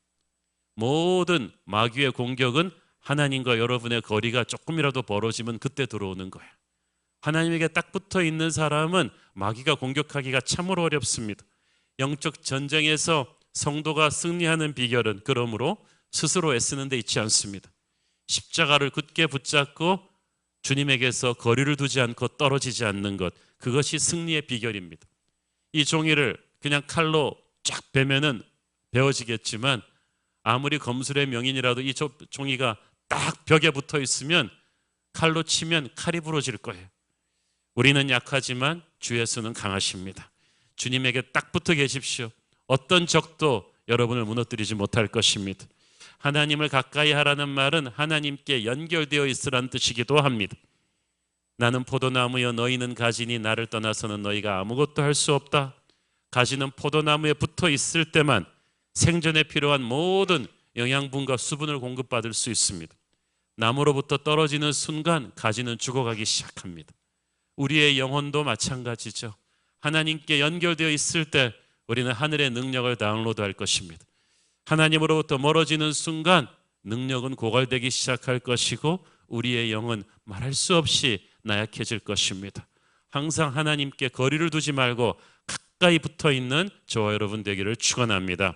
모든 마귀의 공격은 하나님과 여러분의 거리가 조금이라도 벌어지면 그때 들어오는 거예요. 하나님에게 딱 붙어 있는 사람은 마귀가 공격하기가 참으로 어렵습니다. 영적 전쟁에서 성도가 승리하는 비결은 그러므로 스스로 애쓰는 데 있지 않습니다. 십자가를 굳게 붙잡고 주님에게서 거리를 두지 않고 떨어지지 않는 것, 그것이 승리의 비결입니다. 이 종이를 그냥 칼로 쫙 베면은 베어지겠지만 아무리 검술의 명인이라도 이 종이가 딱 벽에 붙어 있으면 칼로 치면 칼이 부러질 거예요. 우리는 약하지만 주 예수는 강하십니다. 주님에게 딱 붙어 계십시오. 어떤 적도 여러분을 무너뜨리지 못할 것입니다. 하나님을 가까이 하라는 말은 하나님께 연결되어 있으라는 뜻이기도 합니다. 나는 포도나무여 너희는 가지니 나를 떠나서는 너희가 아무것도 할 수 없다. 가지는 포도나무에 붙어 있을 때만 생존에 필요한 모든 영양분과 수분을 공급받을 수 있습니다. 나무로부터 떨어지는 순간 가지는 죽어가기 시작합니다. 우리의 영혼도 마찬가지죠. 하나님께 연결되어 있을 때 우리는 하늘의 능력을 다운로드할 것입니다. 하나님으로부터 멀어지는 순간 능력은 고갈되기 시작할 것이고 우리의 영은 말할 수 없이 나약해질 것입니다. 항상 하나님께 거리를 두지 말고 가까이 붙어있는 저와 여러분 되기를 축원합니다.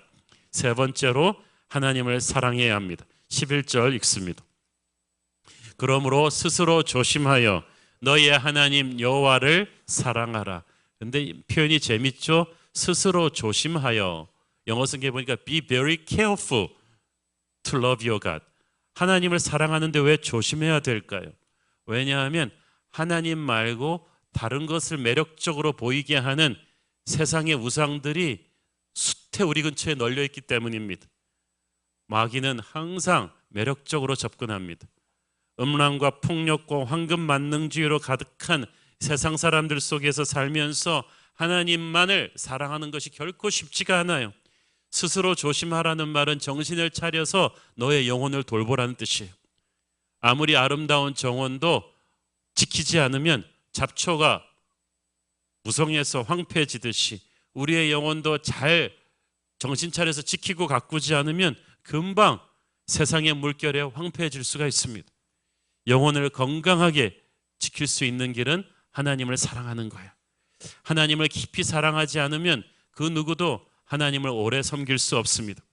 세 번째로 하나님을 사랑해야 합니다. 11절 읽습니다. 그러므로 스스로 조심하여 너희의 하나님 여호와를 사랑하라. 근데 표현이 재밌죠? 스스로 조심하여. 영어 성경에 보니까 be very careful to love your God. 하나님을 사랑하는데 왜 조심해야 될까요? 왜냐하면 하나님 말고 다른 것을 매력적으로 보이게 하는 세상의 우상들이 숱해 우리 근처에 널려 있기 때문입니다. 마귀는 항상 매력적으로 접근합니다. 음란과 폭력과 황금 만능주의로 가득한 세상 사람들 속에서 살면서 하나님만을 사랑하는 것이 결코 쉽지가 않아요. 스스로 조심하라는 말은 정신을 차려서 너의 영혼을 돌보라는 뜻이에요. 아무리 아름다운 정원도 지키지 않으면 잡초가 무성해서 황폐해지듯이 우리의 영혼도 잘 정신 차려서 지키고 가꾸지 않으면 금방 세상의 물결에 황폐해질 수가 있습니다. 영혼을 건강하게 지킬 수 있는 길은 하나님을 사랑하는 거예요. 하나님을 깊이 사랑하지 않으면 그 누구도 하나님을 오래 섬길 수 없습니다.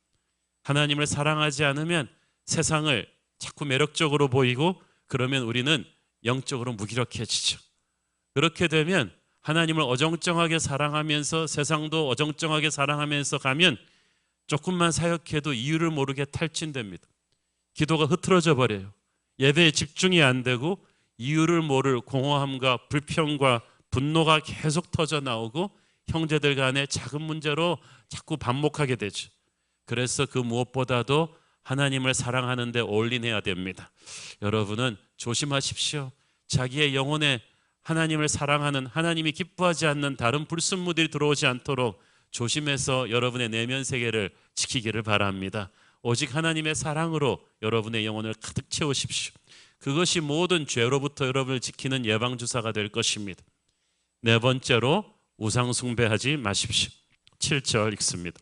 하나님을 사랑하지 않으면 세상을 자꾸 매력적으로 보이고 그러면 우리는 영적으로 무기력해지죠. 그렇게 되면 하나님을 어정쩡하게 사랑하면서 세상도 어정쩡하게 사랑하면서 가면 조금만 사역해도 이유를 모르게 탈진됩니다. 기도가 흐트러져 버려요. 예배에 집중이 안 되고 이유를 모를 공허함과 불평과 분노가 계속 터져 나오고 형제들 간의 작은 문제로 자꾸 반목하게 되죠. 그래서 그 무엇보다도 하나님을 사랑하는 데 올인해야 됩니다. 여러분은 조심하십시오. 자기의 영혼에 하나님을 사랑하는, 하나님이 기뻐하지 않는 다른 불순물들이 들어오지 않도록 조심해서 여러분의 내면 세계를 지키기를 바랍니다. 오직 하나님의 사랑으로 여러분의 영혼을 가득 채우십시오. 그것이 모든 죄로부터 여러분을 지키는 예방주사가 될 것입니다. 네 번째로 우상 숭배하지 마십시오. 7절 읽습니다.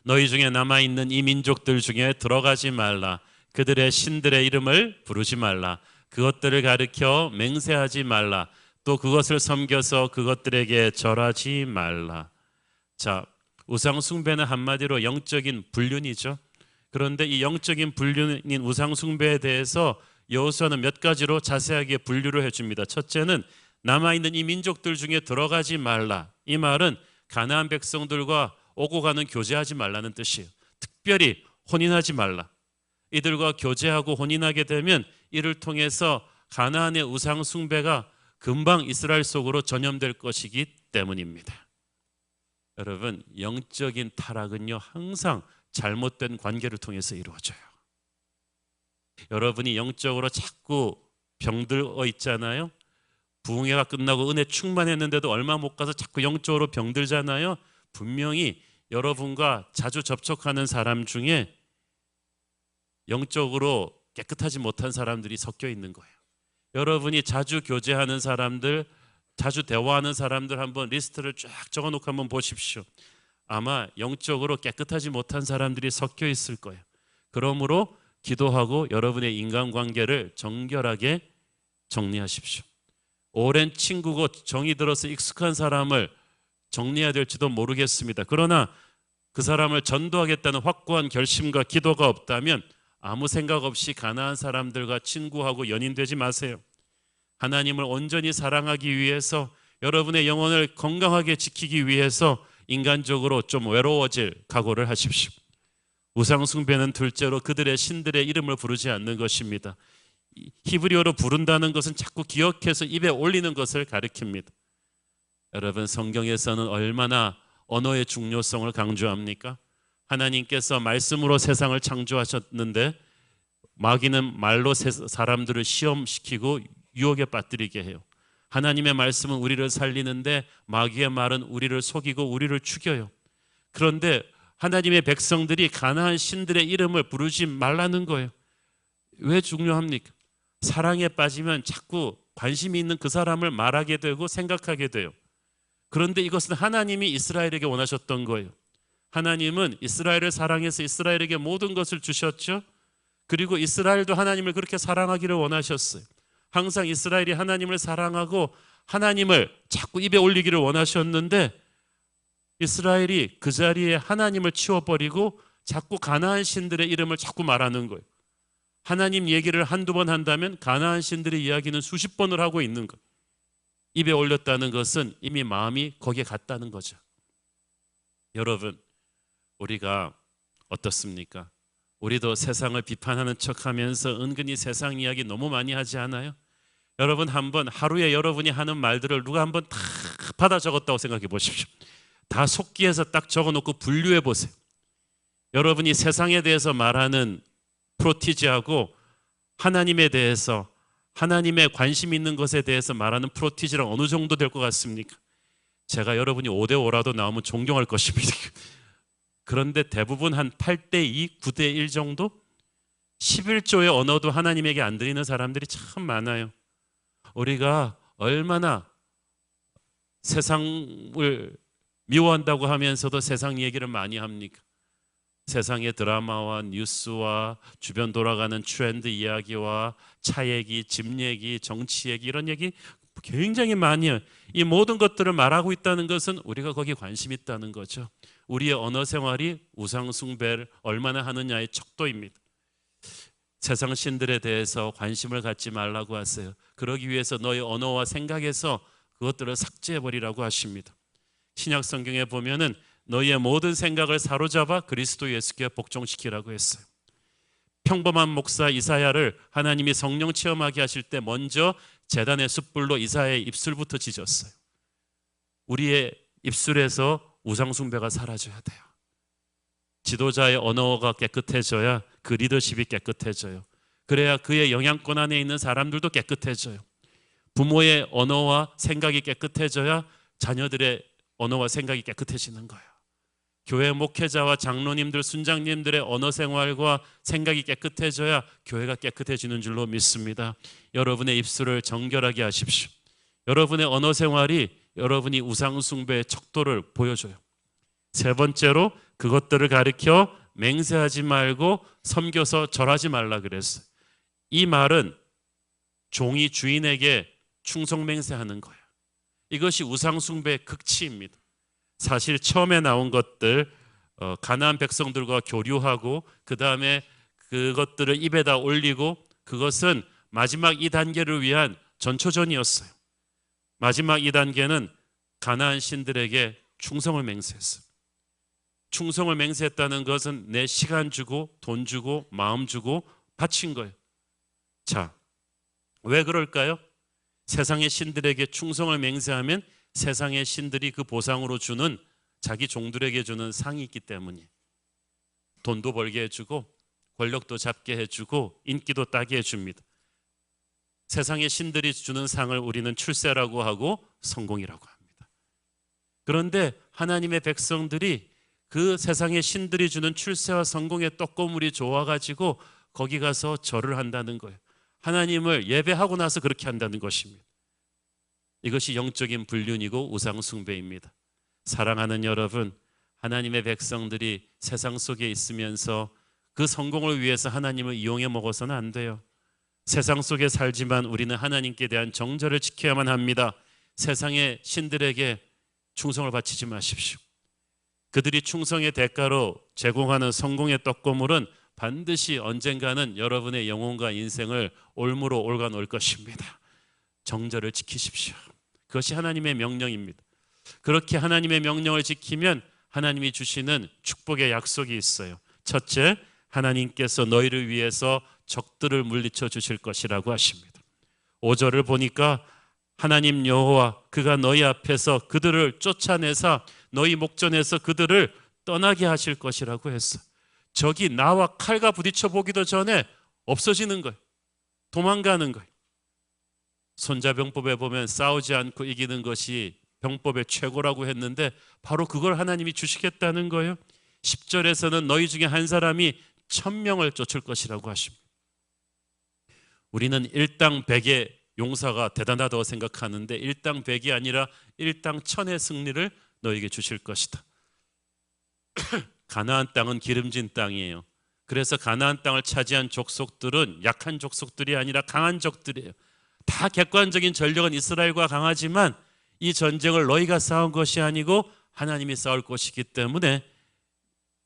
너희 중에 남아있는 이 민족들 중에 들어가지 말라. 그들의 신들의 이름을 부르지 말라. 그것들을 가르쳐 맹세하지 말라. 또 그것을 섬겨서 그것들에게 절하지 말라. 자, 우상 숭배는 한마디로 영적인 불륜이죠. 그런데 이 영적인 불륜인 우상 숭배에 대해서 여호수아는 몇 가지로 자세하게 분류를 해줍니다. 첫째는 남아있는 이 민족들 중에 들어가지 말라. 이 말은 가나안 백성들과 오고 가는 교제하지 말라는 뜻이에요. 특별히 혼인하지 말라. 이들과 교제하고 혼인하게 되면 이를 통해서 가나안의 우상 숭배가 금방 이스라엘 속으로 전염될 것이기 때문입니다. 여러분, 영적인 타락은요 항상 잘못된 관계를 통해서 이루어져요. 여러분이 영적으로 자꾸 병들어 있잖아요. 부흥회가 끝나고 은혜 충만했는데도 얼마 못 가서 자꾸 영적으로 병들잖아요. 분명히 여러분과 자주 접촉하는 사람 중에 영적으로 깨끗하지 못한 사람들이 섞여 있는 거예요. 여러분이 자주 교제하는 사람들, 자주 대화하는 사람들 한번 리스트를 쫙 적어놓고 한번 보십시오. 아마 영적으로 깨끗하지 못한 사람들이 섞여 있을 거예요. 그러므로 기도하고 여러분의 인간관계를 정결하게 정리하십시오. 오랜 친구고 정이 들어서 익숙한 사람을 정리해야 될지도 모르겠습니다. 그러나 그 사람을 전도하겠다는 확고한 결심과 기도가 없다면 아무 생각 없이 가나안 사람들과 친구하고 연인되지 마세요. 하나님을 온전히 사랑하기 위해서, 여러분의 영혼을 건강하게 지키기 위해서 인간적으로 좀 외로워질 각오를 하십시오. 우상 숭배는 둘째로 그들의 신들의 이름을 부르지 않는 것입니다. 히브리어로 부른다는 것은 자꾸 기억해서 입에 올리는 것을 가리킵니다. 여러분, 성경에서는 얼마나 언어의 중요성을 강조합니까? 하나님께서 말씀으로 세상을 창조하셨는데 마귀는 말로 사람들을 시험시키고 유혹에 빠뜨리게 해요. 하나님의 말씀은 우리를 살리는데 마귀의 말은 우리를 속이고 우리를 죽여요. 그런데 하나님의 백성들이 가나안 신들의 이름을 부르지 말라는 거예요. 왜 중요합니까? 사랑에 빠지면 자꾸 관심이 있는 그 사람을 말하게 되고 생각하게 돼요. 그런데 이것은 하나님이 이스라엘에게 원하셨던 거예요. 하나님은 이스라엘을 사랑해서 이스라엘에게 모든 것을 주셨죠. 그리고 이스라엘도 하나님을 그렇게 사랑하기를 원하셨어요. 항상 이스라엘이 하나님을 사랑하고 하나님을 자꾸 입에 올리기를 원하셨는데 이스라엘이 그 자리에 하나님을 치워버리고 자꾸 가나안 신들의 이름을 자꾸 말하는 거예요. 하나님 얘기를 한두 번 한다면 가나안 신들의 이야기는 수십 번을 하고 있는 거예요. 입에 올렸다는 것은 이미 마음이 거기에 갔다는 거죠. 여러분, 우리가 어떻습니까? 우리도 세상을 비판하는 척하면서 은근히 세상 이야기 너무 많이 하지 않아요? 여러분, 한번 하루에 여러분이 하는 말들을 누가 한번 다 받아 적었다고 생각해 보십시오. 다 속기해서 딱 적어놓고 분류해 보세요. 여러분이 세상에 대해서 말하는 프로티지하고 하나님에 대해서, 하나님의 관심 있는 것에 대해서 말하는 프로티지랑 어느 정도 될 것 같습니까? 제가 여러분이 5대5라도 나오면 존경할 것입니다. 그런데 대부분 한 8대2, 9대1 정도? 11조의 언어도 하나님에게 안 들리는 사람들이 참 많아요. 우리가 얼마나 세상을 미워한다고 하면서도 세상 얘기를 많이 합니까? 세상의 드라마와 뉴스와 주변 돌아가는 트렌드 이야기와 차 얘기, 집 얘기, 정치 얘기, 이런 얘기 굉장히 많이 해요. 이 모든 것들을 말하고 있다는 것은 우리가 거기에 관심 있다는 거죠. 우리의 언어 생활이 우상 숭배를 얼마나 하느냐의 척도입니다. 세상 신들에 대해서 관심을 갖지 말라고 하세요. 그러기 위해서 너의 언어와 생각에서 그것들을 삭제해버리라고 하십니다. 신약 성경에 보면은 너희의 모든 생각을 사로잡아 그리스도 예수께 복종시키라고 했어요. 평범한 목사 이사야를 하나님이 성령 체험하게 하실 때 먼저 제단의 숯불로 이사야의 입술부터 찢었어요. 우리의 입술에서 우상 숭배가 사라져야 돼요. 지도자의 언어가 깨끗해져야 그 리더십이 깨끗해져요. 그래야 그의 영향권 안에 있는 사람들도 깨끗해져요. 부모의 언어와 생각이 깨끗해져야 자녀들의 언어와 생각이 깨끗해지는 거예요. 교회 목회자와 장로님들, 순장님들의 언어 생활과 생각이 깨끗해져야 교회가 깨끗해지는 줄로 믿습니다. 여러분의 입술을 정결하게 하십시오. 여러분의 언어 생활이 여러분이 우상 숭배의 척도를 보여줘요. 세 번째로 그것들을 가리켜 맹세하지 말고 섬겨서 절하지 말라 그랬어요. 이 말은 종이 주인에게 충성맹세하는 거예요. 이것이 우상숭배의 극치입니다. 사실 처음에 나온 것들, 가나안 백성들과 교류하고 그 다음에 그것들을 입에다 올리고, 그것은 마지막 2단계를 위한 전초전이었어요. 마지막 2단계는 가나안 신들에게 충성을 맹세했어요. 충성을 맹세했다는 것은 내 시간 주고 돈 주고 마음 주고 바친 거예요. 자, 왜 그럴까요? 세상의 신들에게 충성을 맹세하면 세상의 신들이 그 보상으로 주는, 자기 종들에게 주는 상이 있기 때문이에요. 돈도 벌게 해주고 권력도 잡게 해주고 인기도 따게 해줍니다. 세상의 신들이 주는 상을 우리는 출세라고 하고 성공이라고 합니다. 그런데 하나님의 백성들이 그 세상의 신들이 주는 출세와 성공의 떡고물이 좋아가지고 거기 가서 절을 한다는 거예요. 하나님을 예배하고 나서 그렇게 한다는 것입니다. 이것이 영적인 불륜이고 우상숭배입니다. 사랑하는 여러분, 하나님의 백성들이 세상 속에 있으면서 그 성공을 위해서 하나님을 이용해 먹어서는 안 돼요. 세상 속에 살지만 우리는 하나님께 대한 정절을 지켜야만 합니다. 세상의 신들에게 충성을 바치지 마십시오. 그들이 충성의 대가로 제공하는 성공의 떡고물은 반드시 언젠가는 여러분의 영혼과 인생을 올무로 올가놓을 것입니다. 정절을 지키십시오. 그것이 하나님의 명령입니다. 그렇게 하나님의 명령을 지키면 하나님이 주시는 축복의 약속이 있어요. 첫째, 하나님께서 너희를 위해서 적들을 물리쳐 주실 것이라고 하십니다. 5절을 보니까 하나님 여호와 그가 너희 앞에서 그들을 쫓아내사 너희 목전에서 그들을 떠나게 하실 것이라고 했어. 적이 나와 칼과 부딪혀 보기도 전에 없어지는 거예요. 도망가는 거예요. 손자병법에 보면 싸우지 않고 이기는 것이 병법의 최고라고 했는데 바로 그걸 하나님이 주시겠다는 거예요. 10절에서는 너희 중에 한 사람이 1000명을 쫓을 것이라고 하십니다. 우리는 일당 100의 용사가 대단하다고 생각하는데 일당 100이 아니라 일당 1000의 승리를 너에게 주실 것이다. 가나안 땅은 기름진 땅이에요. 그래서 가나안 땅을 차지한 족속들은 약한 족속들이 아니라 강한 적들이에요. 다 객관적인 전력은 이스라엘과 강하지만 이 전쟁을 너희가 싸운 것이 아니고 하나님이 싸울 것이기 때문에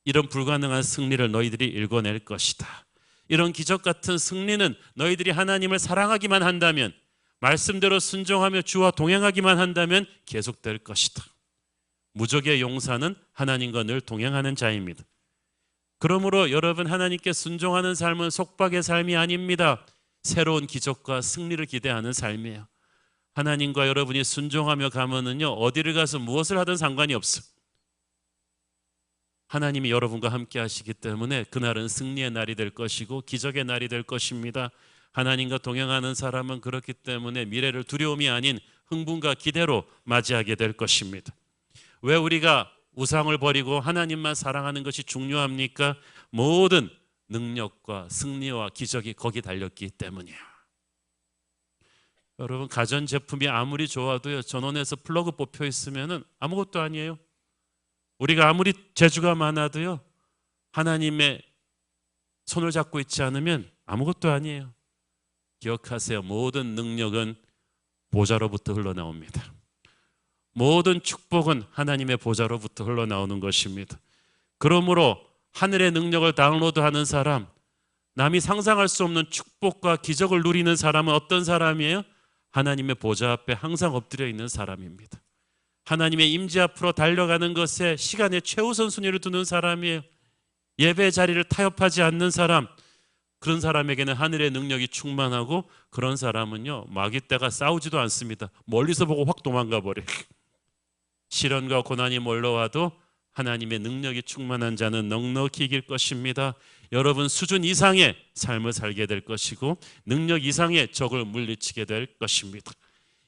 이런 불가능한 승리를 너희들이 일궈낼 것이다. 이런 기적 같은 승리는 너희들이 하나님을 사랑하기만 한다면, 말씀대로 순종하며 주와 동행하기만 한다면 계속될 것이다. 무적의 용사는 하나님과 늘 동행하는 자입니다. 그러므로 여러분, 하나님께 순종하는 삶은 속박의 삶이 아닙니다. 새로운 기적과 승리를 기대하는 삶이에요. 하나님과 여러분이 순종하며 가면은요, 어디를 가서 무엇을 하든 상관이 없어요. 하나님이 여러분과 함께 하시기 때문에 그날은 승리의 날이 될 것이고 기적의 날이 될 것입니다. 하나님과 동행하는 사람은 그렇기 때문에 미래를 두려움이 아닌 흥분과 기대로 맞이하게 될 것입니다. 왜 우리가 우상을 버리고 하나님만 사랑하는 것이 중요합니까? 모든 능력과 승리와 기적이 거기 달렸기 때문이에요. 여러분, 가전제품이 아무리 좋아도요, 전원에서 플러그 뽑혀 있으면 아무것도 아니에요. 우리가 아무리 재주가 많아도요, 하나님의 손을 잡고 있지 않으면 아무것도 아니에요. 기억하세요. 모든 능력은 보좌로부터 흘러나옵니다. 모든 축복은 하나님의 보좌로부터 흘러나오는 것입니다. 그러므로 하늘의 능력을 다운로드하는 사람, 남이 상상할 수 없는 축복과 기적을 누리는 사람은 어떤 사람이에요? 하나님의 보좌 앞에 항상 엎드려 있는 사람입니다. 하나님의 임재 앞으로 달려가는 것에 시간의 최우선 순위를 두는 사람이에요. 예배 자리를 타협하지 않는 사람, 그런 사람에게는 하늘의 능력이 충만하고, 그런 사람은요, 마귀 떼가 싸우지도 않습니다. 멀리서 보고 확 도망가 버려요. 시련과 고난이 몰려와도 하나님의 능력이 충만한 자는 넉넉히 이길 것입니다. 여러분, 수준 이상의 삶을 살게 될 것이고 능력 이상의 적을 물리치게 될 것입니다.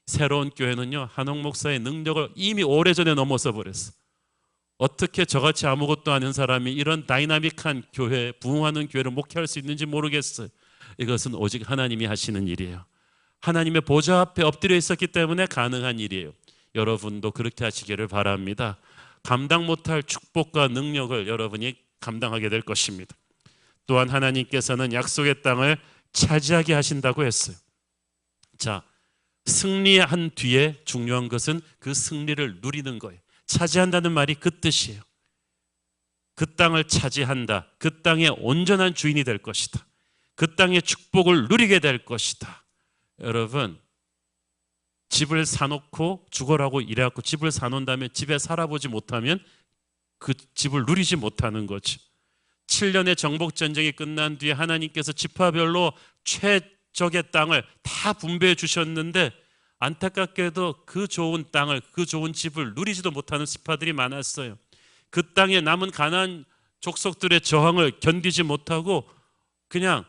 새로운 교회는요, 한옥 목사의 능력을 이미 오래전에 넘어서 버렸어. 어떻게 저같이 아무것도 아닌 사람이 이런 다이나믹한 교회, 부흥하는 교회를 목회할 수 있는지 모르겠어요. 이것은 오직 하나님이 하시는 일이에요. 하나님의 보좌 앞에 엎드려 있었기 때문에 가능한 일이에요. 여러분도 그렇게 하시기를 바랍니다. 감당 못할 축복과 능력을 여러분이 감당하게 될 것입니다. 또한 하나님께서는 약속의 땅을 차지하게 하신다고 했어요. 자, 승리한 뒤에 중요한 것은 그 승리를 누리는 거예요. 차지한다는 말이 그 뜻이에요. 그 땅을 차지한다. 그 땅의 온전한 주인이 될 것이다. 그 땅의 축복을 누리게 될 것이다. 여러분, 집을 사놓고 죽어라고 이래갖고 집을 사놓은 다음에 집에 살아보지 못하면 그 집을 누리지 못하는 거죠. 7년의 정복전쟁이 끝난 뒤에 하나님께서 지파별로 최적의 땅을 다 분배해 주셨는데 안타깝게도 그 좋은 땅을, 그 좋은 집을 누리지도 못하는 지파들이 많았어요. 그 땅에 남은 가나안 족속들의 저항을 견디지 못하고 그냥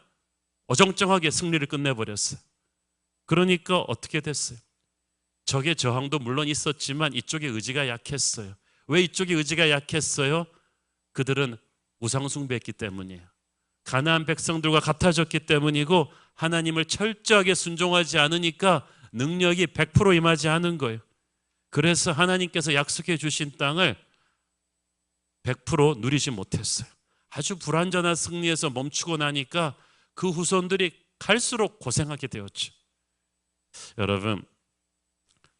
어정쩡하게 승리를 끝내버렸어요. 그러니까 어떻게 됐어요? 적의 저항도 물론 있었지만 이쪽의 의지가 약했어요. 왜 이쪽의 의지가 약했어요? 그들은 우상숭배했기 때문이에요. 가나안 백성들과 같아졌기 때문이고 하나님을 철저하게 순종하지 않으니까 능력이 100% 임하지 않은 거예요. 그래서 하나님께서 약속해 주신 땅을 100% 누리지 못했어요. 아주 불완전한 승리에서 멈추고 나니까 그 후손들이 갈수록 고생하게 되었죠. 여러분,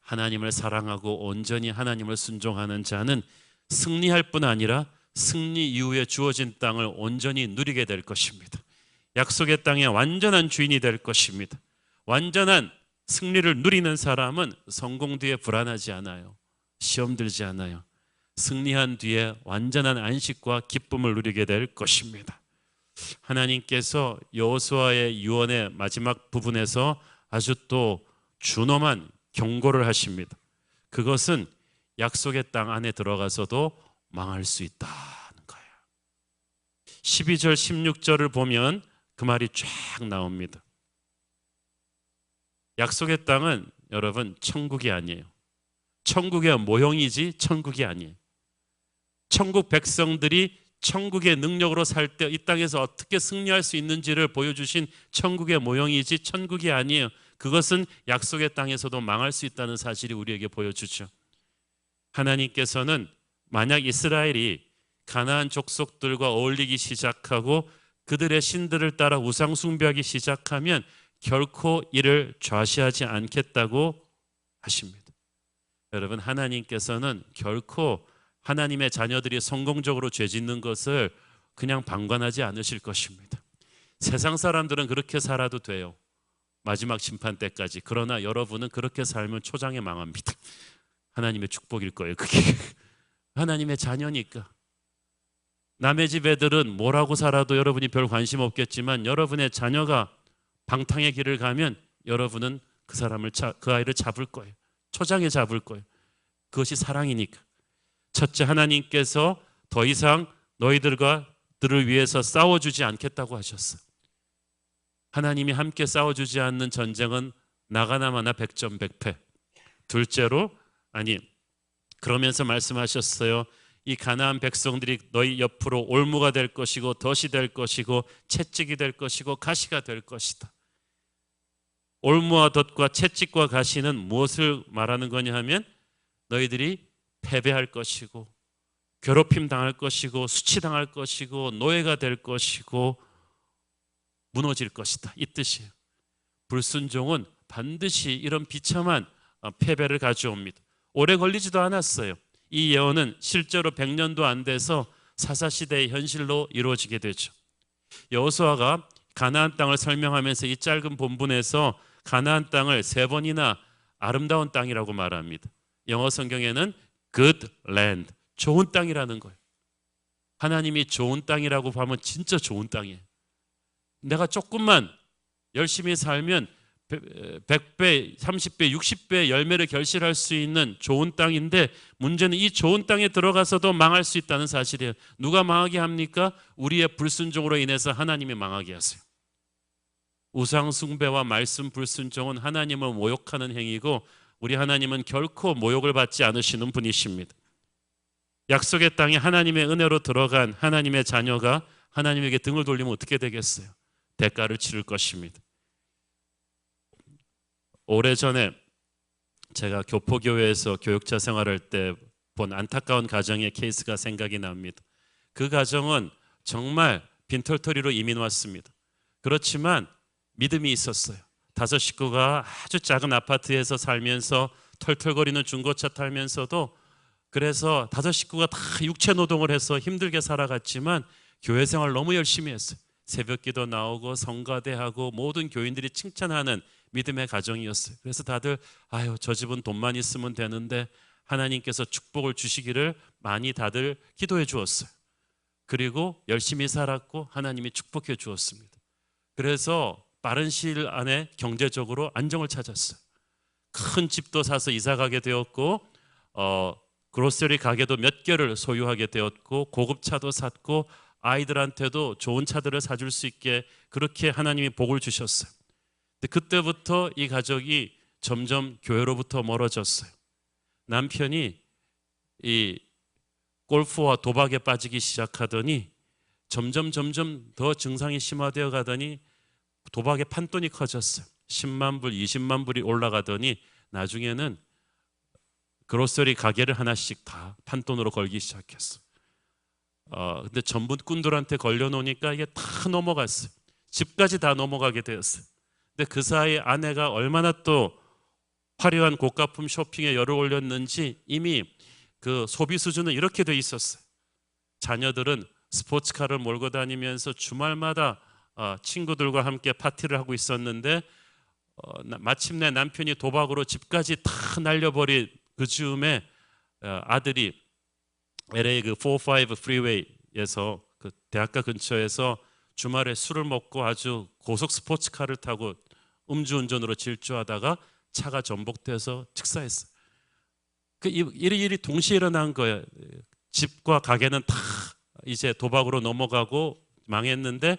하나님을 사랑하고 온전히 하나님을 순종하는 자는 승리할 뿐 아니라 승리 이후에 주어진 땅을 온전히 누리게 될 것입니다. 약속의 땅의 완전한 주인이 될 것입니다. 완전한 승리를 누리는 사람은 성공 뒤에 불안하지 않아요. 시험 들지 않아요. 승리한 뒤에 완전한 안식과 기쁨을 누리게 될 것입니다. 하나님께서 여호수아의 유언의 마지막 부분에서 아주 또 준엄한 경고를 하십니다. 그것은 약속의 땅 안에 들어가서도 망할 수 있다는 거예요. 12절 16절을 보면 그 말이 쫙 나옵니다. 약속의 땅은 여러분 천국이 아니에요. 천국의 모형이지 천국이 아니에요. 천국 백성들이 천국의 능력으로 살 때 이 땅에서 어떻게 승리할 수 있는지를 보여주신 천국의 모형이지 천국이 아니에요. 그것은 약속의 땅에서도 망할 수 있다는 사실이 우리에게 보여주죠. 하나님께서는 만약 이스라엘이 가나안 족속들과 어울리기 시작하고 그들의 신들을 따라 우상 숭배하기 시작하면 결코 이를 좌시하지 않겠다고 하십니다. 여러분, 하나님께서는 결코 하나님의 자녀들이 성공적으로 죄 짓는 것을 그냥 방관하지 않으실 것입니다. 세상 사람들은 그렇게 살아도 돼요. 마지막 심판 때까지. 그러나 여러분은 그렇게 살면 초장에 망합니다. 하나님의 축복일 거예요. 그게 하나님의 자녀니까. 남의 집 애들은 뭐라고 살아도 여러분이 별 관심 없겠지만 여러분의 자녀가 방탕의 길을 가면 여러분은 그 아이를 잡을 거예요. 초장에 잡을 거예요. 그것이 사랑이니까. 첫째, 하나님께서 더 이상 너희들을 위해서 싸워주지 않겠다고 하셨어. 하나님이 함께 싸워주지 않는 전쟁은 나가나마나 백전백패. 둘째로, 그러면서 말씀하셨어요. 이 가나안 백성들이 너희 옆으로 올무가 될 것이고 덫이 될 것이고 채찍이 될 것이고 가시가 될 것이다. 올무와 덫과 채찍과 가시는 무엇을 말하는 거냐 하면 너희들이 패배할 것이고 괴롭힘 당할 것이고 수치당할 것이고 노예가 될 것이고 무너질 것이다. 이 뜻이에요. 불순종은 반드시 이런 비참한 패배를 가져옵니다. 오래 걸리지도 않았어요. 이 예언은 실제로 100년도 안 돼서 사사시대의 현실로 이루어지게 되죠. 여호수아가 가나안 땅을 설명하면서 이 짧은 본문에서 가나안 땅을 3번이나 아름다운 땅이라고 말합니다. 영어 성경에는 good land, 좋은 땅이라는 거예요. 하나님이 좋은 땅이라고 하면 진짜 좋은 땅이에요. 내가 조금만 열심히 살면 100배, 30배, 60배 열매를 결실할 수 있는 좋은 땅인데 문제는 이 좋은 땅에 들어가서도 망할 수 있다는 사실이에요. 누가 망하게 합니까? 우리의 불순종으로 인해서 하나님이 망하게 하세요. 우상 숭배와 말씀 불순종은 하나님을 모욕하는 행위고 우리 하나님은 결코 모욕을 받지 않으시는 분이십니다. 약속의 땅에 하나님의 은혜로 들어간 하나님의 자녀가 하나님에게 등을 돌리면 어떻게 되겠어요? 대가를 치를 것입니다. 오래전에 제가 교포교회에서 교육자 생활할 때 본 안타까운 가정의 케이스가 생각이 납니다. 그 가정은 정말 빈털터리로 이민 왔습니다. 그렇지만 믿음이 있었어요. 5 식구가 아주 작은 아파트에서 살면서 털털거리는 중고차 타면서도 그래서 5 식구가 다 육체 노동을 해서 힘들게 살아갔지만 교회 생활 너무 열심히 했어요. 새벽기도 나오고 성가대하고 모든 교인들이 칭찬하는 믿음의 가정이었어요. 그래서 다들 아유 저 집은 돈만 있으면 되는데 하나님께서 축복을 주시기를 많이 다들 기도해 주었어요. 그리고 열심히 살았고 하나님이 축복해 주었습니다. 그래서 빠른 시일 안에 경제적으로 안정을 찾았어요. 큰 집도 사서 이사 가게 되었고 그로서리 가게도 몇 개를 소유하게 되었고 고급 차도 샀고 아이들한테도 좋은 차들을 사줄 수 있게 그렇게 하나님이 복을 주셨어요. 근데 그때부터 이 가족이 점점 교회로부터 멀어졌어요. 남편이 이 골프와 도박에 빠지기 시작하더니 점점 더 증상이 심화되어 가더니 도박의 판돈이 커졌어요. 10만 불, 20만 불이 올라가더니 나중에는 그로서리 가게를 하나씩 다 판돈으로 걸기 시작했어요. 근데 전부꾼들한테 걸려놓으니까 이게 다 넘어갔어요. 집까지 다 넘어가게 되었어요. 근데 그 사이에 아내가 얼마나 또 화려한 고가품 쇼핑에 열을 올렸는지 이미 그 소비 수준은 이렇게 돼 있었어요. 자녀들은 스포츠카를 몰고 다니면서 주말마다 친구들과 함께 파티를 하고 있었는데 마침내 남편이 도박으로 집까지 다 날려버린 그 즈음에 아들이 LA 그 405 프리웨이에서 그 대학가 근처에서 주말에 술을 먹고 아주 고속 스포츠카를 타고 음주운전으로 질주하다가 차가 전복돼서 직사했어요. 그 일이 동시에 일어난 거예요. 집과 가게는 다 이제 도박으로 넘어가고 망했는데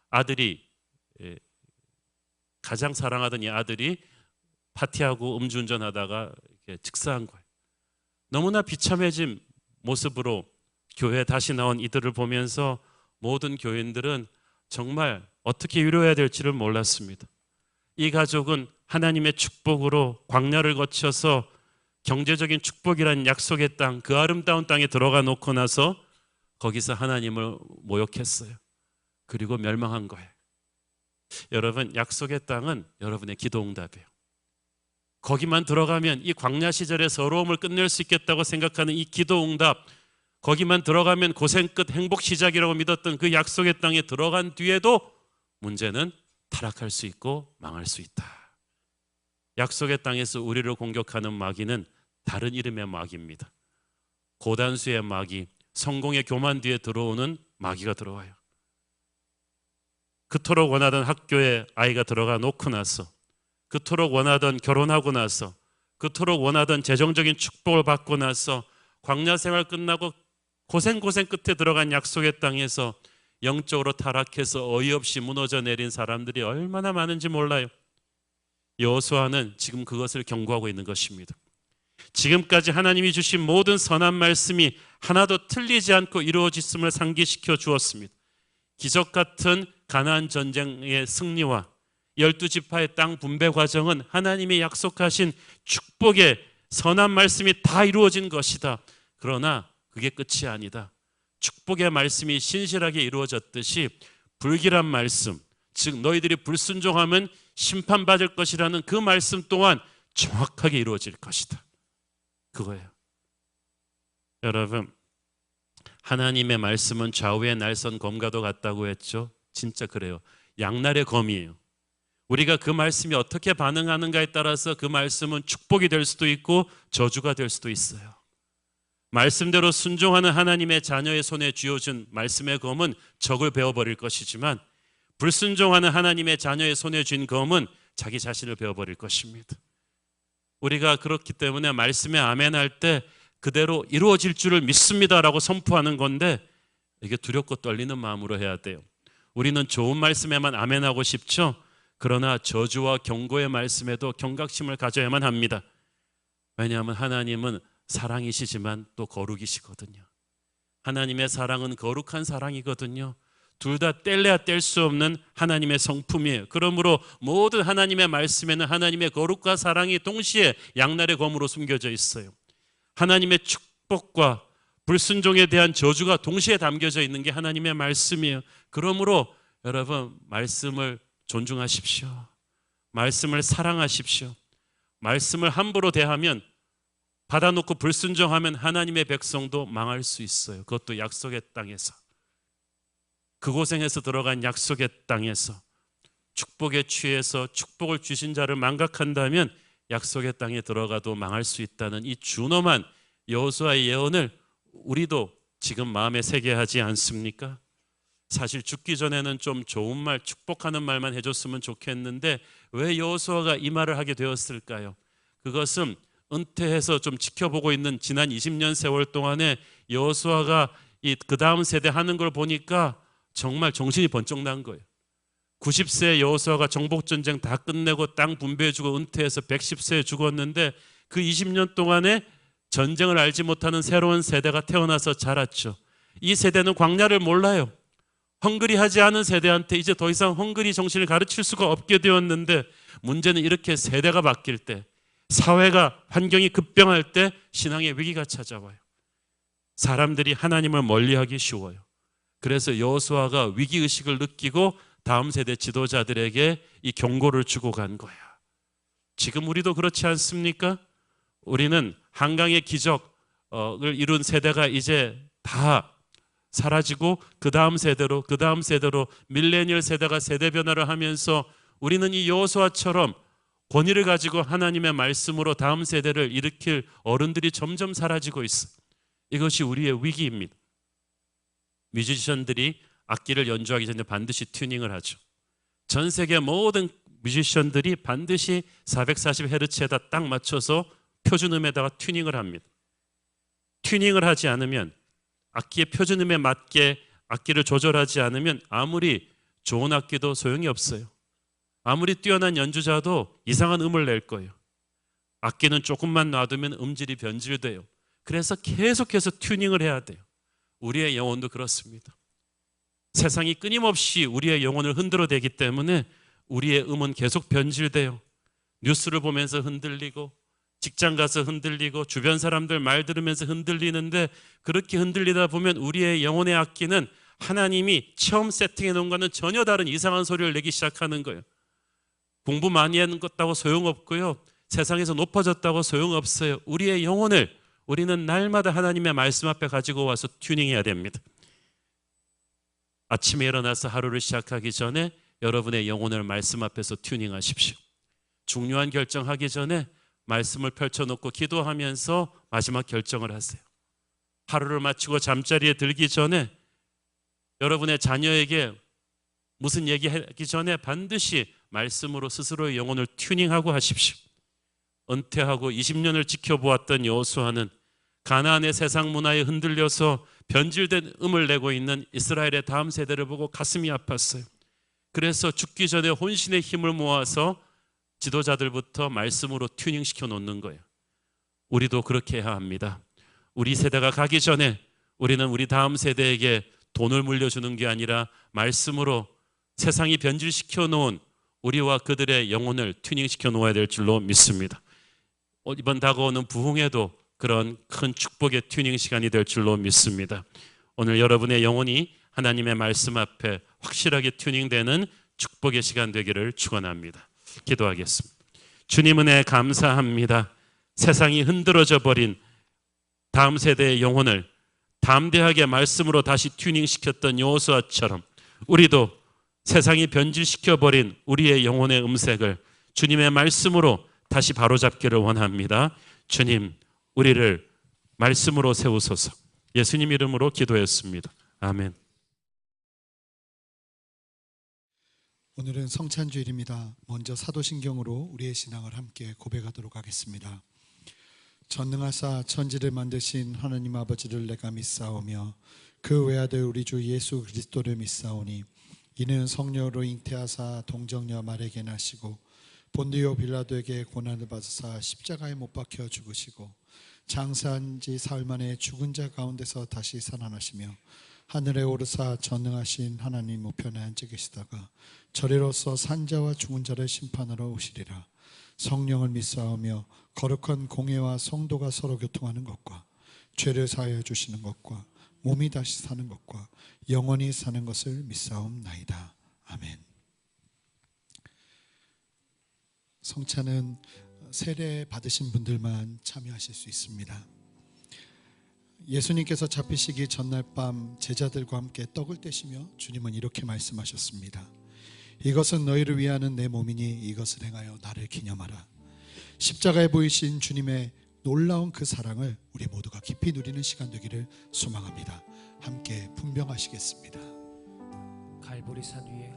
아들이 가장 사랑하던 이 아들이 파티하고 음주운전하다가 이렇게 직사한 거예요. 너무나 비참해진 모습으로 교회에 다시 나온 이들을 보면서 모든 교인들은 정말 어떻게 위로해야 될지를 몰랐습니다. 이 가족은 하나님의 축복으로 광야를 거쳐서 경제적인 축복이라는 약속의 땅, 그 아름다운 땅에 들어가 놓고 나서 거기서 하나님을 모욕했어요. 그리고 멸망한 거예요. 여러분, 약속의 땅은 여러분의 기도 응답이에요. 거기만 들어가면 이 광야 시절의 서러움을 끝낼 수 있겠다고 생각하는 이 기도 응답, 거기만 들어가면 고생 끝 행복 시작이라고 믿었던 그 약속의 땅에 들어간 뒤에도 문제는 타락할 수 있고 망할 수 있다. 약속의 땅에서 우리를 공격하는 마귀는 다른 이름의 마귀입니다. 고단수의 마귀, 성공의 교만 뒤에 들어오는 마귀가 들어와요. 그토록 원하던 학교에 아이가 들어가 놓고 나서, 그토록 원하던 결혼하고 나서, 그토록 원하던 재정적인 축복을 받고 나서 광야 생활 끝나고 고생 끝에 들어간 약속의 땅에서 영적으로 타락해서 어이없이 무너져 내린 사람들이 얼마나 많은지 몰라요. 여호수아는 지금 그것을 경고하고 있는 것입니다. 지금까지 하나님이 주신 모든 선한 말씀이 하나도 틀리지 않고 이루어졌음을 상기시켜 주었습니다. 기적 같은 가나안 전쟁의 승리와 12지파의 땅 분배 과정은 하나님이 약속하신 축복의 선한 말씀이 다 이루어진 것이다. 그러나 그게 끝이 아니다. 축복의 말씀이 신실하게 이루어졌듯이 불길한 말씀, 즉 너희들이 불순종하면 심판받을 것이라는 그 말씀 또한 정확하게 이루어질 것이다. 그거예요. 여러분, 하나님의 말씀은 좌우의 날선 검과도 같다고 했죠. 진짜 그래요. 양날의 검이에요. 우리가 그 말씀이 어떻게 반응하는가에 따라서 그 말씀은 축복이 될 수도 있고 저주가 될 수도 있어요. 말씀대로 순종하는 하나님의 자녀의 손에 쥐어준 말씀의 검은 적을 베어버릴 것이지만 불순종하는 하나님의 자녀의 손에 쥔 검은 자기 자신을 베어버릴 것입니다. 우리가 그렇기 때문에 말씀에 아멘할 때 그대로 이루어질 줄을 믿습니다라고 선포하는 건데 이게 두렵고 떨리는 마음으로 해야 돼요. 우리는 좋은 말씀에만 아멘하고 싶죠. 그러나 저주와 경고의 말씀에도 경각심을 가져야만 합니다. 왜냐하면 하나님은 사랑이시지만 또 거룩이시거든요. 하나님의 사랑은 거룩한 사랑이거든요. 둘 다 뗄래야 뗄 수 없는 하나님의 성품이에요. 그러므로 모든 하나님의 말씀에는 하나님의 거룩과 사랑이 동시에 양날의 검으로 숨겨져 있어요. 하나님의 축복과 불순종에 대한 저주가 동시에 담겨져 있는 게 하나님의 말씀이에요. 그러므로 여러분, 말씀을 존중하십시오. 말씀을 사랑하십시오. 말씀을 함부로 대하면, 받아놓고 불순종하면 하나님의 백성도 망할 수 있어요. 그것도 약속의 땅에서. 그 고생에서 들어간 약속의 땅에서 축복에 취해서 축복을 주신 자를 망각한다면 약속의 땅에 들어가도 망할 수 있다는 이 준엄한 여호수아의 예언을 우리도 지금 마음에 새게 하지 않습니까? 사실 죽기 전에는 좀 좋은 말, 축복하는 말만 해줬으면 좋겠는데 왜 여호수아가 이 말을 하게 되었을까요? 그것은 은퇴해서 좀 지켜보고 있는 지난 20년 세월 동안에 여호수아가 그 다음 세대 하는 걸 보니까 정말 정신이 번쩍 난 거예요. 90세 여호수아가 정복전쟁 다 끝내고 땅 분배해주고 은퇴해서 110세에 죽었는데 그 20년 동안에 전쟁을 알지 못하는 새로운 세대가 태어나서 자랐죠. 이 세대는 광야를 몰라요. 헝그리하지 않은 세대한테 이제 더 이상 헝그리 정신을 가르칠 수가 없게 되었는데, 문제는 이렇게 세대가 바뀔 때, 사회가 환경이 급변할 때 신앙의 위기가 찾아와요. 사람들이 하나님을 멀리하기 쉬워요. 그래서 여호수아가 위기의식을 느끼고 다음 세대 지도자들에게 이 경고를 주고 간 거야. 지금 우리도 그렇지 않습니까? 우리는 한강의 기적을 이룬 세대가 이제 다 사라지고 그 다음 세대로 밀레니얼 세대가 세대 변화를 하면서 우리는 이 여호수아처럼 권위를 가지고 하나님의 말씀으로 다음 세대를 일으킬 어른들이 점점 사라지고 있어. 이것이 우리의 위기입니다. 뮤지션들이 악기를 연주하기 전에 반드시 튜닝을 하죠. 전 세계 모든 뮤지션들이 반드시 440Hz에다 딱 맞춰서 표준음에다가 튜닝을 합니다. 튜닝을 하지 않으면, 악기의 표준음에 맞게 악기를 조절하지 않으면 아무리 좋은 악기도 소용이 없어요. 아무리 뛰어난 연주자도 이상한 음을 낼 거예요. 악기는 조금만 놔두면 음질이 변질돼요. 그래서 계속해서 튜닝을 해야 돼요. 우리의 영혼도 그렇습니다. 세상이 끊임없이 우리의 영혼을 흔들어대기 때문에 우리의 음은 계속 변질돼요. 뉴스를 보면서 흔들리고, 직장 가서 흔들리고, 주변 사람들 말 들으면서 흔들리는데, 그렇게 흔들리다 보면 우리의 영혼의 악기는 하나님이 처음 세팅해 놓은 것과는 전혀 다른 이상한 소리를 내기 시작하는 거예요. 공부 많이 했다고 소용없고요, 세상에서 높아졌다고 소용없어요. 우리의 영혼을 우리는 날마다 하나님의 말씀 앞에 가지고 와서 튜닝해야 됩니다. 아침에 일어나서 하루를 시작하기 전에 여러분의 영혼을 말씀 앞에서 튜닝하십시오. 중요한 결정하기 전에 말씀을 펼쳐놓고 기도하면서 마지막 결정을 하세요. 하루를 마치고 잠자리에 들기 전에 여러분의 자녀에게 무슨 얘기하기 전에 반드시 말씀으로 스스로의 영혼을 튜닝하고 하십시오. 은퇴하고 20년을 지켜보았던 여호수아는 가나안의 세상 문화에 흔들려서 변질된 음을 내고 있는 이스라엘의 다음 세대를 보고 가슴이 아팠어요. 그래서 죽기 전에 혼신의 힘을 모아서 지도자들부터 말씀으로 튜닝시켜 놓는 거예요. 우리도 그렇게 해야 합니다. 우리 세대가 가기 전에 우리는 우리 다음 세대에게 돈을 물려주는 게 아니라 말씀으로 세상이 변질시켜 놓은 우리와 그들의 영혼을 튜닝시켜 놓아야 될 줄로 믿습니다. 이번 다가오는 부흥에도 그런 큰 축복의 튜닝 시간이 될 줄로 믿습니다. 오늘 여러분의 영혼이 하나님의 말씀 앞에 확실하게 튜닝되는 축복의 시간 되기를 축원합니다. 기도하겠습니다. 주님 은혜 감사합니다. 세상이 흔들어져 버린 다음 세대의 영혼을 담대하게 말씀으로 다시 튜닝시켰던 여호수아처럼 우리도 세상이 변질시켜 버린 우리의 영혼의 음색을 주님의 말씀으로 다시 바로잡기를 원합니다. 주님, 우리를 말씀으로 세우소서. 예수님 이름으로 기도했습니다. 아멘. 오늘은 성찬주일입니다. 먼저 사도신경으로 우리의 신앙을 함께 고백하도록 하겠습니다. 전능하사 천지를 만드신 하나님 아버지를 내가 믿사오며 그 외아들 우리 주 예수 그리스도를 믿사오니 이는 성령으로 잉태하사 동정녀 마리아에게 나시고 본디오 빌라도에게 고난을 받으사 십자가에 못 박혀 죽으시고 장사한 지 사흘 만에 죽은 자 가운데서 다시 살아나시며 하늘에 오르사 전능하신 하나님 우편에 앉아 계시다가 저리로서 산자와 죽은 자를 심판하러 오시리라. 성령을 믿사오며 거룩한 공회와 성도가 서로 교통하는 것과 죄를 사하여 주시는 것과 몸이 다시 사는 것과 영원히 사는 것을 믿사옵나이다. 아멘. 성찬은 세례 받으신 분들만 참여하실 수 있습니다. 예수님께서 잡히시기 전날 밤 제자들과 함께 떡을 떼시며 주님은 이렇게 말씀하셨습니다. 이것은 너희를 위하는 내 몸이니 이것을 행하여 나를 기념하라. 십자가에 보이신 주님의 놀라운 그 사랑을 우리 모두가 깊이 누리는 시간 되기를 소망합니다. 함께 분병하시겠습니다. 갈보리산 위에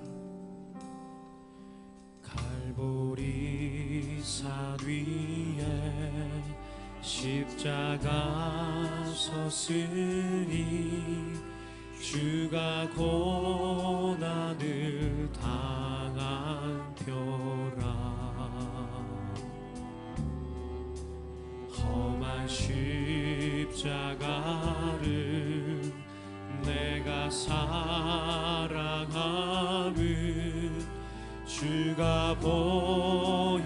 십자가 섰으니 주가 고난을 당한 표라. 험한 십자가를 내가 사랑하는 주가 보혈을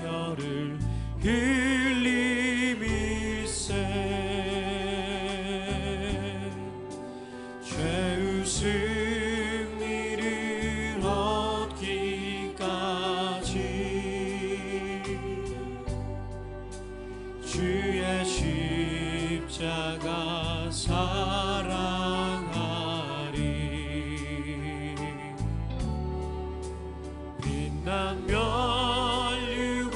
흘림일세. 죄의 승리를 얻기까지 주의 십자가 사랑하리. 빛난 면류관